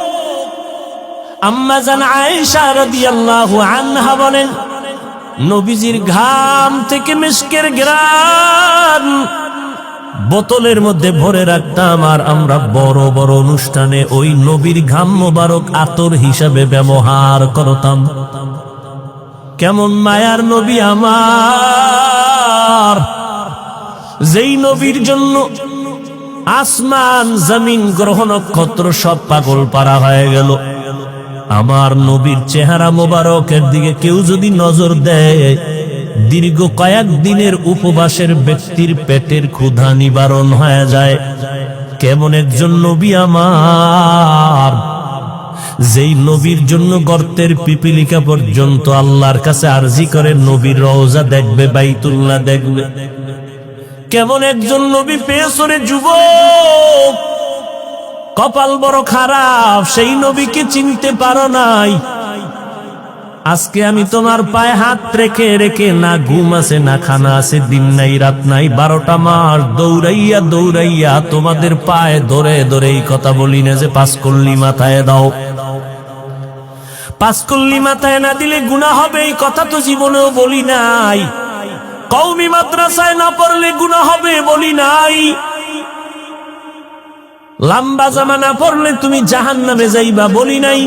A: আম্মা জান আয়েশা রাদিয়াল্লাহু আনহা বলেন, নবীজির ঘাম থেকে মিশকের ঘ্রাণ বোতলের মধ্যে ভরে রাখতাম, আর আমরা বড় বড় অনুষ্ঠানে ওই নবীর ঘাম মোবারক আতর হিসাবে ব্যবহার করতাম। কেমন মায়ার নবী আমার, যেই নবীর জন্য আসমান জমিন গ্রহ নক্ষত্র সব পাগল পারা হয়ে গেল। আমার নবীর চেহারা মোবারকের দিকে কেউ যদি নজর দেয়, দীর্ঘ কয়েক দিনের উপবাসের ব্যক্তির পেটের ক্ষুধা নিবারণ হয়ে যায়। কেমন একজন নবী আমার, যেই নবীর জন্য গর্তের পিপিলিকা পর্যন্ত আল্লাহর কাছে আরজি করে নবীর রওজা দেখবে, বাইতুল্লাহ দেখবে। কেমন একজন নবী পেয়েছরে যুবক, কপাল বড় খারাপ, সেই নবীকে চিনতে পারো নাই। আজকে আমি তোমার পায়ে হাত রেখে রেখে, না ঘুম আছে না খানা আছে, দিন নাই রাত নাই, 12টা মাস দৌড়াইয়া দৌড়াইয়া তোমাদের পায়ে ধরে ধরে এই কথা বলি না যে 5 কল্লি মাথায় দাও। 5 কল্লি মাথায় না দিলে গুনাহ হবে, এই কথা তো জীবনেও বলি নাই। কওমি মাদ্রাসায় না পড়লে গুনাহ হবে বলি নাই। লম্বা জামা না পড়লে তুমি জাহান্নামে যাইবা বলি নাই।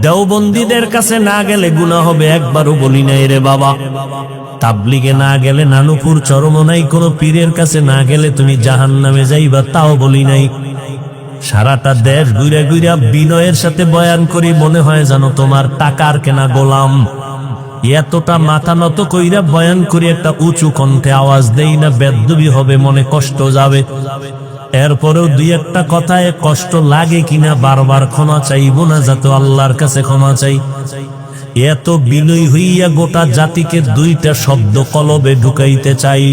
A: দেওবন্দীদের কাছে না গেলে গুনাহ হবে একবারও বলি নাই রে বাবা। তাবলিগে না গেলে, নানুপুর চরমনাই কোন পীরের কাছে না গেলে তুমি জাহান্নামে যাইবা, তাও বলি নাই। সারাটা দেশ ঘুরে ঘুরে বিনয়ের সাথে বয়ান করি, মনে হয় জানো তোমার টাকার কেনা গোলাম। এতটা মাথা নত কইরা বয়ান করি, একটা উঁচু কণ্ঠে আওয়াজ দেই না, বেদবি হবে, মনে কষ্ট যাবে। এরপরেও 2-1টা কথায় কষ্ট লাগে কিনা বারবার ক্ষমা চাইব না, যাতে আল্লাহর কাছে ক্ষমা চাই। এত বিনয়ী হইয়া গোটা জাতিকে দুইটা শব্দ কলবে ঢুকাইতে চাই,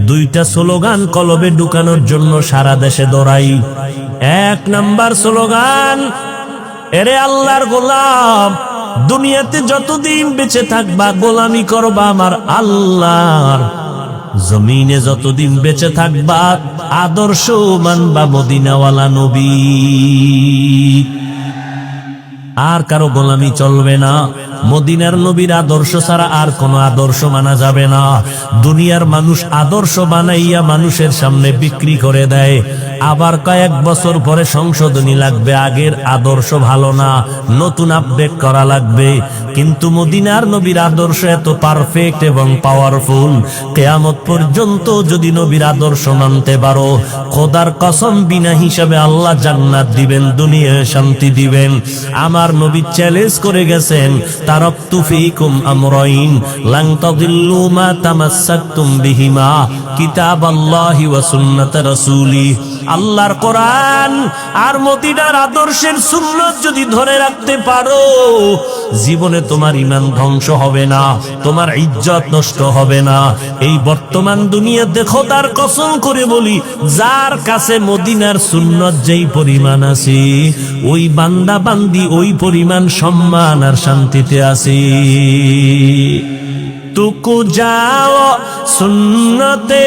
A: দুইটা স্লোগান কলবে ঢুকানোর জন্য সারা দেশে দৌড়াই। এক নাম্বার স্লোগান, এরে আল্লাহর গোলাম, দুনিয়াতে যতদিন বেঁচে থাকবা গোলামি করবা আমার আল্লাহর, জমিনে যতদিন বেঁচে থাকবা আদর্শ মানবা মদিনাওয়ালা নবী, আর কারো গোলামি চলবে না। মদিনার নবীর আদর্শ ছাড়া আর কোনো আদর্শ মানা যাবে না। দুনিয়ার মানুষ আদর্শ বানাইয়া মানুষের সামনে বিক্রি করে দেয়, আবার কয়েক বছর পরে সংশোধনী লাগবে, আগের আদর্শ ভালো না, নতুন আপডেট করা লাগবে। কিন্তু মদিনার নবীর আদর্শ এত পারফেক্ট এবং পাওয়ারফুল, কিয়ামত পর্যন্ত যদি নবীর আদর্শ মানতে পারো, খোদার কসম বিনা হিসাবে আল্লাহ জান্নাত দিবেন, দুনিয়ায় শান্তি দিবেন। আমার নবী চ্যালেঞ্জ করে গেছেন, তারাকতু ফীকুম আমরাইন লান তাদিল্লু মা তামাসসাকতুম বিহিমা কিতাবাল্লাহি ওয়া সুন্নাত রাসূলি। আল্লাহর কোরআন আর মদিনার আদর্শের সুন্নাত যদি ধরে রাখতে পারো, জীবনে তোমার ঈমান ধ্বংস হবে না, তোমার ইজ্জত নষ্ট হবে না। এই বর্তমান দুনিয়াতে খোদার কসম করে বলি, যার কাছে মদিনার সুন্নাত যেই পরিমাণ আছে, ওই বান্দা বান্দি ওই পরিমাণ সম্মান আর শান্তিতে আছে। तुको जाओ सुन्नते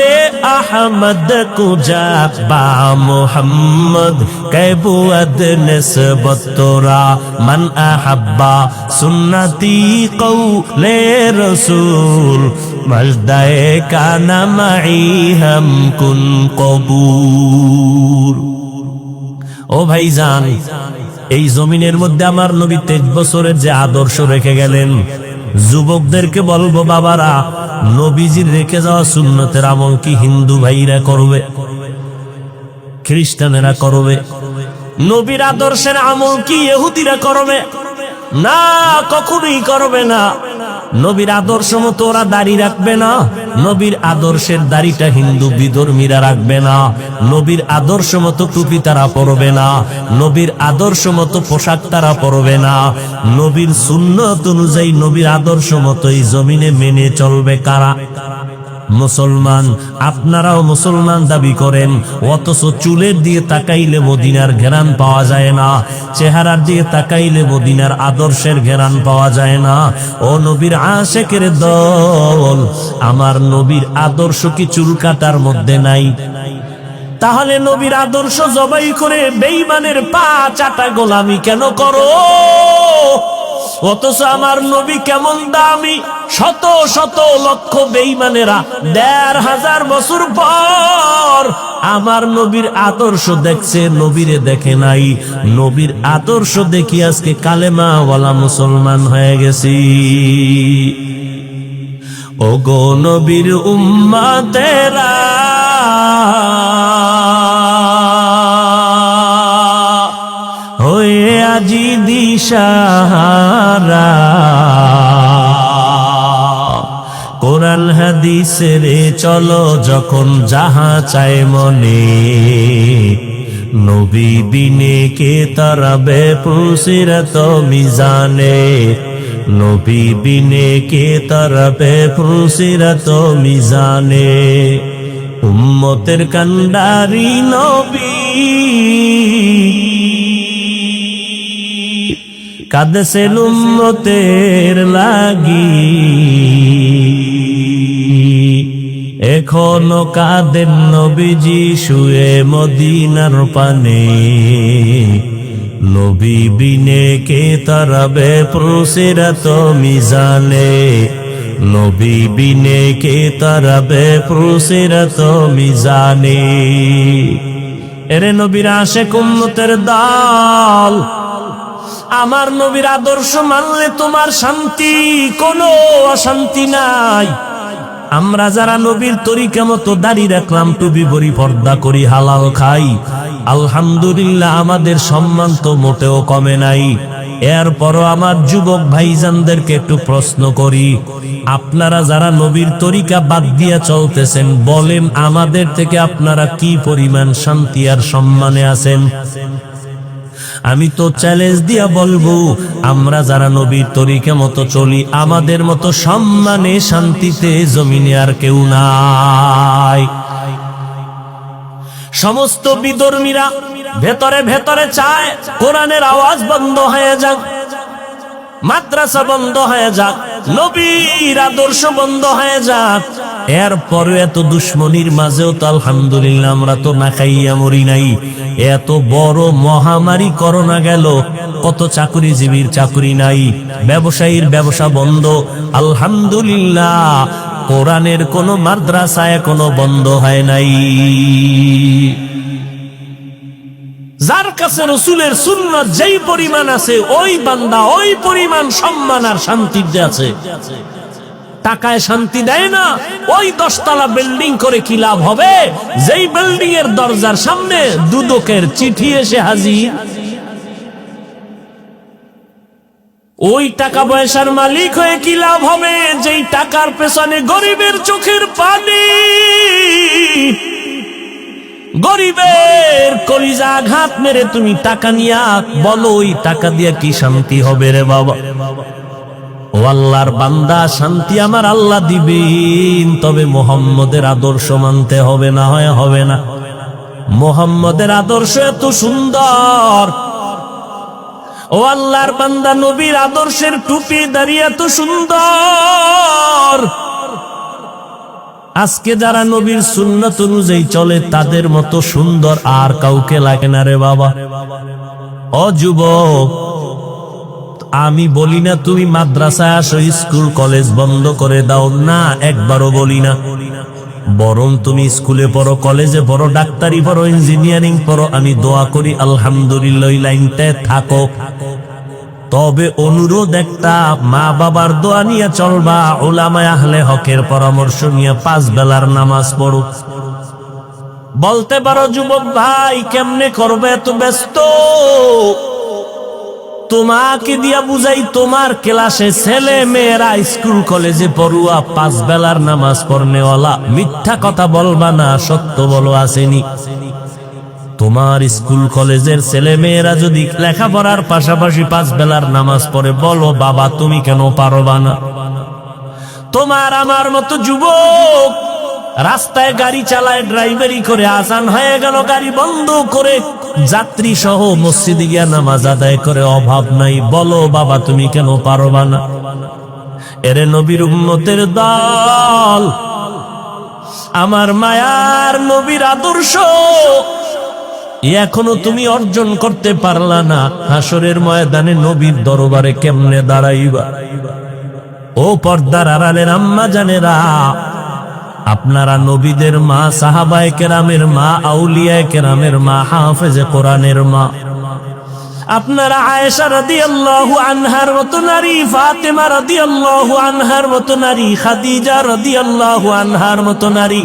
A: अहमद को जा बा मोहम्मद कैबुअद नस्बत तोरा मन अहब्बा सुन्नती कौले रसूल मजदाए काना माई हम कुन कबूर। ও ভাইজান, এই জমিনের মধ্যে আমার নবী 23 বছরের যে আদর্শ রেখে গেলেন, যুবকদেরকে বলবো, বাবারা, নবীজির রেখে যাওয়া সুন্নতের আমল কি হিন্দু ভাইরা করবে, খ্রিস্টানেরা করবে? নবীর আদর্শের আমল কি ইহুদিরা করবে? না, কখনোই করবে না। নবীর আদর্শ মতো ওরা দাড়ি রাখবে না, নবীর আদর্শের দাড়িটা হিন্দু বিধর্মীরা রাখবে না, নবীর আদর্শ মতো টুপি তারা পরবে না, নবীর আদর্শ মতো পোশাক তারা পরবে না। নবীর সুন্নত অনুযায়ী নবীর আদর্শ মতো এই জমিনে মেনে চলবে কারা? মুসলমান। আপনারাও মুসলমান দাবি করেন, অথচ চুলের দিয়ে তাকাইলে মদিনার ঘেরান পাওয়া যায় না, চেহারার দিয়ে তাকাইলে মদিনার আদর্শের ঘেরান পাওয়া যায় না। ও নবীর আশেকের দল, আমার নবীর আদর্শ কি চুল কাটার মধ্যে নাই? তাহলে নবীর আদর্শ জবাই করে বেঈমানের পা চাটা গোলামি কেন করো? অথচ আমার নবী কেমন দামি, শত শত লক্ষ বেঈমানেরা ১৫০০ বছর পর আমার নবীর আদর্শ দেখছে, নবীরে দেখে নাই। নবীর আদর্শ দেখি আজকে কালেমাওয়ালা মুসলমান হয়ে গেছি। ওগো নবীর উম্মতেরা, হয়ে আজি দিশাহারা, কোরআন হাদিসের চলো যখন যাহা চায় মনে, নবী বিনে কে তারাবে পুসিরত মিজানে, নবী বিনে কে তারাবে পুসিরত মিজানে। উম্মতের কান্ডারি নবী কাঁদছেন উম্মতের লাগি, এখনো কাঁদেন নবীজি শুয়ে মদিনার পানে, নবী বিনে কে তারাবে পুসিরত মিজানে, নবী বিনে কে তারাবে পুসিরত মিজানে। এরে নবীর আশিক উম্মতের দল, আমার নবীর আদর্শ মানলে তোমার শান্তি, কোনো অশান্তি নাই। আমরা যারা নবীর তরিকা মতো দাড়ি রাখলাম, টুপি পরি, পর্দা করি, হালাল খাই, আলহামদুলিল্লাহ, আমাদের সম্মান তো মোটেও কমে নাই। এরপরও আমার যুবক ভাইজানদেরকে একটু প্রশ্ন করি, আপনারা যারা নবীর তরিকা বাদ দিয়া চলতেছেন, বলেন আমাদের থেকে আপনারা কি পরিমাণ শান্তি আর সম্মানে আছেন? আমি তো চ্যালেঞ্জ দিয়া বলবো, আমরা যারা নবীর তরিকা মতো চলি, আমাদের মতো সম্মানে শান্তিতে জমিনে আর কেউ নাই। সমস্ত বিধর্মীরা ভেতরে ভেতরে চায় কোরআনের আওয়াজ বন্ধ হয়ে যাক, মাদ্রাসা বন্ধ হয়ে যাক, নবীর আদর্শ বন্ধ হয়ে যাক। এরপরে এত দুশ্মনীর মাঝেও তো আলহামদুলিল্লাহ আমরা তো না খাইয়া মরি নাই। এত বড় মহামারী করোনা গেল, কত চাকরিজীবীর চাকরি নাই, ব্যবসায়ীর ব্যবসা বন্ধ। আলহামদুলিল্লাহ কোরআনের কোন মাদ্রাসা এখনো বন্ধ হয় নাই। যার কাছে রাসূলের সুন্নাত যেই পরিমাণ আছে, ওই বান্দা ওই পরিমাণ সম্মান আর শান্তিতে আছে। টাকায় শান্তি দেয় না। ওই 10 তলা বিল্ডিং করে কি লাভ হবে, যেই বিল্ডিং এর দরজার সামনে দুদকের চিঠি এসে হাজির। ওই টাকা পয়সার মালিক হয়ে কি লাভ হবে, যেই টাকার পেছনে গরিবের চোখের পানি, গরিবের কলিজা আঘাত মেরে তুমি টাকা নিয়া বলো ওই টাকা দিয়া কি শান্তি হবে রে বাবা। ও আল্লাহর বান্দা, শান্তি আমার আল্লাহ দিবেন, তবে মুহাম্মদের আদর্শ মানতে হবে, না হয় হবে না। মুহাম্মদের আদর্শ এত সুন্দর। ও আল্লাহর বান্দা, নবীর আদর্শের টুপি দাঁড়িয়ে এত সুন্দর। আজকে যারা নবীর সুন্নাত অনুযায়ী চলে, তাদের মতো সুন্দর আর কাউকে লাগে না রে বাবা। ও যুবক, আমি বলি না তুমি মাদ্রাসায় আসো, স্কুল কলেজ বন্ধ করে দাও, না, একবারও বলি না। বরং তুমি স্কুলে পড়ো, কলেজে পড়ো, ডাক্তারি পড়ো, ইঞ্জিনিয়ারিং পড়ো, আমি দোয়া করি আলহামদুলিল্লাহ লাইনটায় থাকো। তবে অনুরোধ একটা, মা বাবার দোয়া নিয়ে চলবা, উলামায়ে আহলে হকের পরামর্শ নিয়ে 5 বেলার নামাজ পড়ো। বলতে পারো যুবক ভাই কেমনে করবে, এত ব্যস্ত। তোমাকে দিয়া বুঝাই, তোমার ক্লাসে ছেলে মেয়েরা স্কুল কলেজে পড়ুয়া, 5 বেলার নামাজ পড়নেওয়ালা। মিথ্যা কথা বলবা না, সত্য বলো, আসেনি। তোমার স্কুল কলেজের ছেলে মেয়েরা যদি লেখাপড়ার পাশাপাশি 5 বেলার নামাজ পড়ে, বলো বাবা তুমি কেন পারবা না? তোমার আমার মতো যুবক রাস্তায় গাড়ি চালায়, ড্রাইভারি করে, আজান হয়ে গেল গাড়ি বন্ধ করে যাত্রী সহ মসজিদে গিয়া নামাজ আদায় করে, অভাব নাই, বলো বাবা তুমি কেন পারবা না? এরে নবীর উম্মতের দল, আমার মায়ার নবীর আদর্শ এখনো তুমি অর্জন করতে পারলা না। হাসরের ময়দানে নবীর দরবারে কেমনে দাঁড়াইবা? ও পর্দার আড়ালের আম্মা জানেরা, আপনারা নবীদের মা, সাহাবায়ে কেরামের মা, আউলিয়ায়ে কেরামের মা, হাফেজে কোরআনের মা। আপনারা আয়েশা রাদিয়াল্লাহু আনহার মতো নারী, ফাতেমা রাদিয়াল্লাহু আনহার মতো নারী, খাদিজা রাদিয়াল্লাহু আনহার মতো নারী,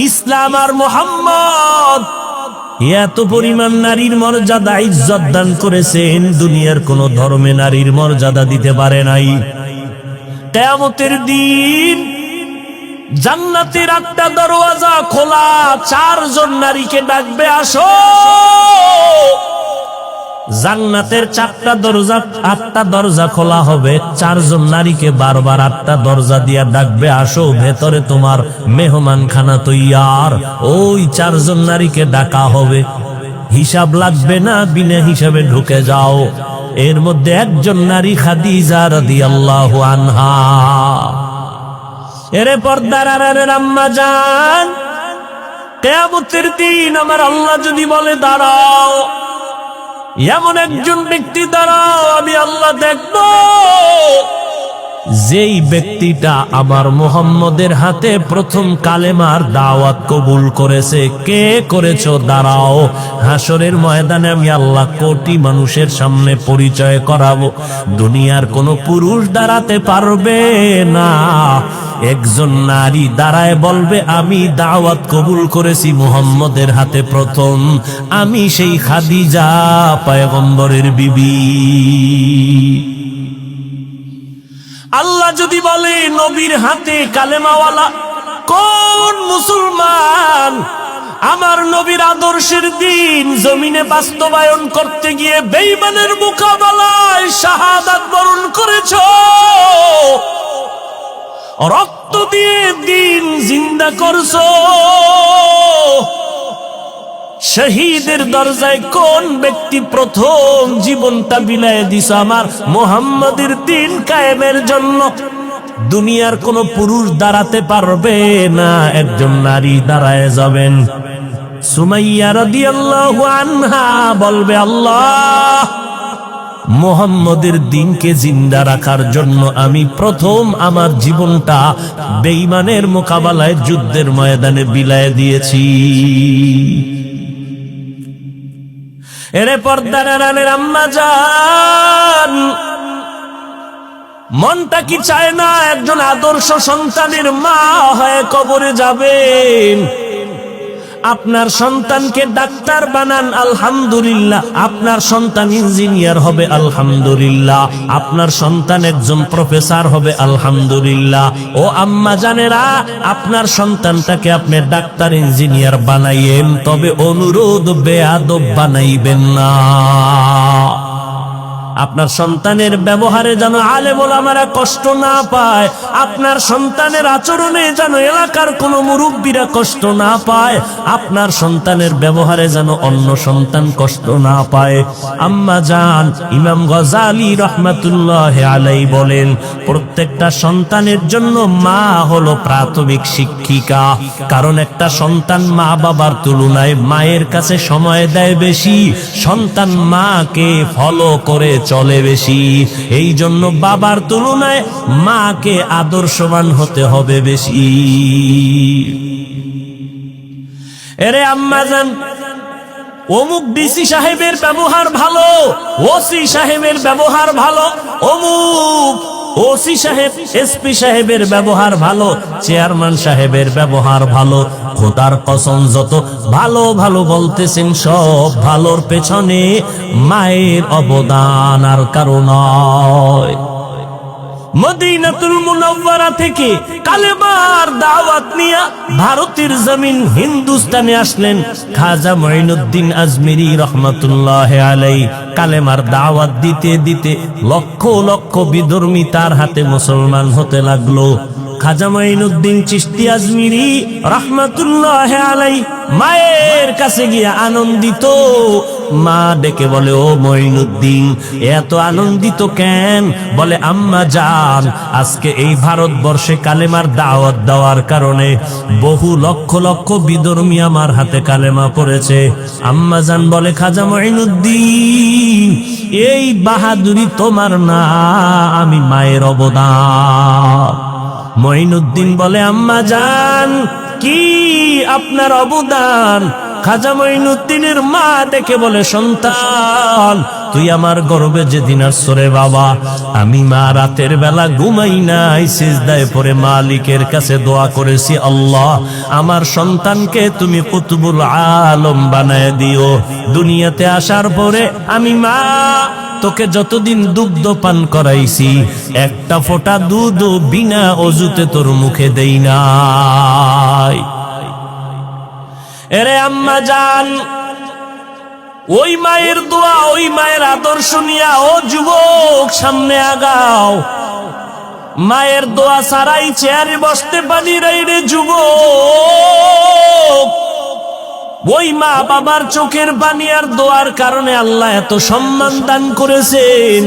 A: ইসলাম আর মুহাম্মদ এত পরিমাণ নারীর মর্যাদা ইজ্জত দান করেছেন, দুনিয়ার কোন ধর্মে নারীর মর্যাদা দিতে পারে নাই। কিয়ামতের দিন জান্নাতের 8টা দরওয়াজা খোলা, 4 জন নারীকে ডাকবে, আসো। জান্নাতের 4টা দরজা, 8টা দরজা খোলা হবে, 4 জন নারীকে বারবার 8টা দরজা দিয়া ডাকবে, আসো, ভেতরে তোমার মেহমানখানা তৈয়ার। ওই 4 জন নারীকে ডাকা হবে, হিসাব লাগবে না, বিনা হিসাবে ঢুকে যাও। এর মধ্যে একজন নারী খাদিজা রাদিয়াল্লাহু আনহা। এরে পর্দার আড়ালের আম্মা জান, কিয়ামতের দিন আমার আল্লাহ যদি বলে দাঁড়াও, এমন একজন ব্যক্তি দাঁড়াও, আমি আল্লাহ দেখব যেই ব্যক্তিটা আমার মুহাম্মদের হাতে প্রথম কালেমার দাওয়াত কবুল করেছে। কে করেছো? দাঁড়াও। হাসরের ময়দানে আমি আল্লাহ কোটি মানুষের সামনে পরিচয় করাবো, দুনিয়ার কোন পুরুষ দাঁড়াতে পারবে না। একজন নারী দাঁড়ায় বলবে, আমি দাওয়াত কবুল করেছি মুহাম্মদের হাতে প্রথম, আমি সেই খাদিজা পয়গম্বরের বিবি। আল্লাহ যদি বলে নবীর হাতে কালেমাওয়ালা কোন মুসলমান আমার আমার নবীর আদর্শের দিন জমিনে বাস্তবায়ন করতে গিয়ে বেঈমানের মোকাবেলায় শাহাদাত বরণ করেছো, রক্ত দিয়ে দিন জিন্দা করছো। শহীদের দরজায় কোন ব্যক্তি প্রথম জীবনটা বিলায় দিছ? আমার মুহাম্মাদের দিন কায়েমের জন্য। দুনিয়ার কোন পুরুষ দাঁড়াতে পারবে না, একজন নারী দাঁড়ায় যাবেন। সুমাইয়া রাদিয়াল্লাহু আনহা বলবে, আল্লাহ, মুহাম্মাদের দ্বীনকে জিন্দা রাখার জন্য আমি প্রথম আমার জীবনটা বেঈমানের মোকাবেলায় যুদ্ধের ময়দানে বিলায় দিয়েছি। এরে পর্দার আড়ালের আম্মা জান, মনটা কি চায় না একজন আদর্শ সন্তানের মা হয়ে কবরে যাবেন? আপনার সন্তানকে ডাক্তার বানান, আলহামদুলিল্লাহ। আপনার সন্তান ইঞ্জিনিয়ার হবে, আলহামদুলিল্লাহ। আপনার সন্তান একজন প্রফেসর হবে, আলহামদুলিল্লাহ। ও আম্মা জানেরা, আপনার সন্তানটাকে আপনি ডাক্তার ইঞ্জিনিয়ার বানাইয়েন, তবে অনুরোধ বেয়াদব বানাইবেন না। আপনার সন্তানের ব্যবহারে যেন আলেম ওলামারা কষ্ট না পায়, আপনার সন্তানের আচরণে যেন এলাকার কোনো মুরব্বীরা কষ্ট না পায়, আপনার সন্তানের ব্যবহারে যেন অন্য সন্তান কষ্ট না পায়। আম্মা জান ইমাম গজালি রাহমাতুল্লাহি আলাইহি বলেন, প্রত্যেকটা সন্তানের জন্য মা হলো প্রাথমিক শিক্ষিকা। কারণ একটা সন্তান মা বাবার তুলনায় মায়ের কাছে সময় দেয় বেশি, সন্তান মাকে ফলো করে চলে বেশি। এই জন্য বাবার তুলনায় মাকে আদর্শবান হতে হবে বেশি। এরে আম্মাজান, অমুক ডিসি সাহেবের ব্যবহার ভালো, ওসি সাহেবের ব্যবহার ভালো, অমুক ওসি সাহেব এসপি সাহেবের ব্যবহার ভালো, চেয়ারম্যান সাহেবের ব্যবহার ভালো। খোদার কসম, যত ভালো ভালো বলতেছেন সব ভালোর পেছনে মায়ের অবদান আর কারো নয়। মদিনাতুল মুনাওয়ারা থেকে কালেমার দাওয়াত নিয়ে ভারতের জমিন হিন্দুস্তানে আসলেন খাজা মুঈনুদ্দিন আজমিরি রহমাতুল্লাহি আলাইহি। কালেমার দাওয়াত দিতে দিতে লক্ষ লক্ষ বিধর্মী তার হাতে মুসলমান হতে লাগলো। খাজা মুঈনুদ্দিন চিশতি আজমিরি রহমাতুল্লাহি আলাইহি মায়ের কাছে গিয়ে আনন্দিত। মা ডেকে বলে, ও মুঈনুদ্দিন, এত আনন্দিত কেন? বলে, আম্মা জান, আজকে এই ভারতবর্ষে কালেমার দাওয়াত দেওয়ার কারণে বহু লক্ষ লক্ষ বিধর্মী আমার হাতে কালেমা পড়েছে। আম্মা জান বলে, খাজা মুঈনুদ্দিন, এই বাহাদুরি তোমার না, আমি মায়ের অবদান। মুঈনুদ্দিন বলে, আম্মা জান, কি আপনার অবদান? খাজা মুঈনুদ্দিনের মা দেখে বলে, সন্তান, তুই আমার গর্বে যেদিন আসছো রে বাবা, আমি মা রাতের বেলা ঘুমাই নাই, সিজদায় পড়ে মালিকের কাছে দোয়া করেছি, আল্লাহ, আমার সন্তানকে তুমি কুতুবুল আলম বানায় দিও। দুনিয়াতে আসার পরে আমি মা তোকে যতদিন দুগ্ধ পান করাইছি, একটা ফোঁটা দুধ বিনা অজুতে তোর মুখে দেই নাই। এরে আম্মা জান, ওই মায়ের দোয়া, ওই মায়ের আদর্শ নিয়া ও যুবক সামনে আগাও। মায়ের দোয়া ছাড়াই চেয়ারে বসতে পারি রে যুবক। ওই মা বাবার চোখের পানি আর দোয়ার কারণে আল্লাহ এত সম্মান দান করেছেন।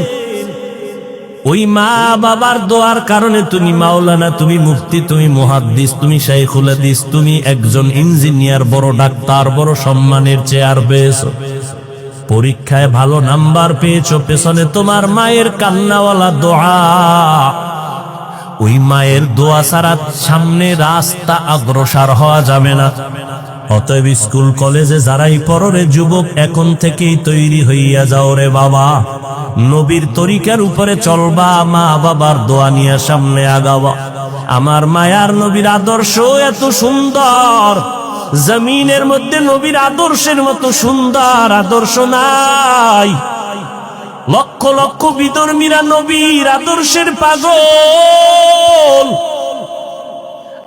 A: ওই মা বাবার দোয়ার কারণে তুমি মাওলানা, তুমি মুফতি, তুমি মুহাদ্দিস, তুমি শাইখুল হাদিস, তুমি একজন ইঞ্জিনিয়ার, বড় ডাক্তার, বড় সম্মানের চেয়ার পেয়েছো। পরীক্ষায় ভালো নাম্বার পেয়েছো, পেছনে তোমার মায়ের কান্নাওয়ালা দোয়া। ওই মায়ের দোয়া ছাড়া সামনে রাস্তা অগ্রসর হওয়া যাবে না। অতএব স্কুল কলেজে যারাই পড়ো রে যুবক, এখন থেকেই তৈরি হইয়া যাও রে বাবা। নবীর তরিকার উপরে চলবা, মা বাবার দোয়া নিয়ে সামনে আগাবা। আমার মায়ার নবীর আদর্শ এত সুন্দর, জমিনের মধ্যে নবীর আদর্শের মতো সুন্দর আদর্শ নাই। লক্ষ লক্ষ বিধর্মীরা নবীর আদর্শের পাগল।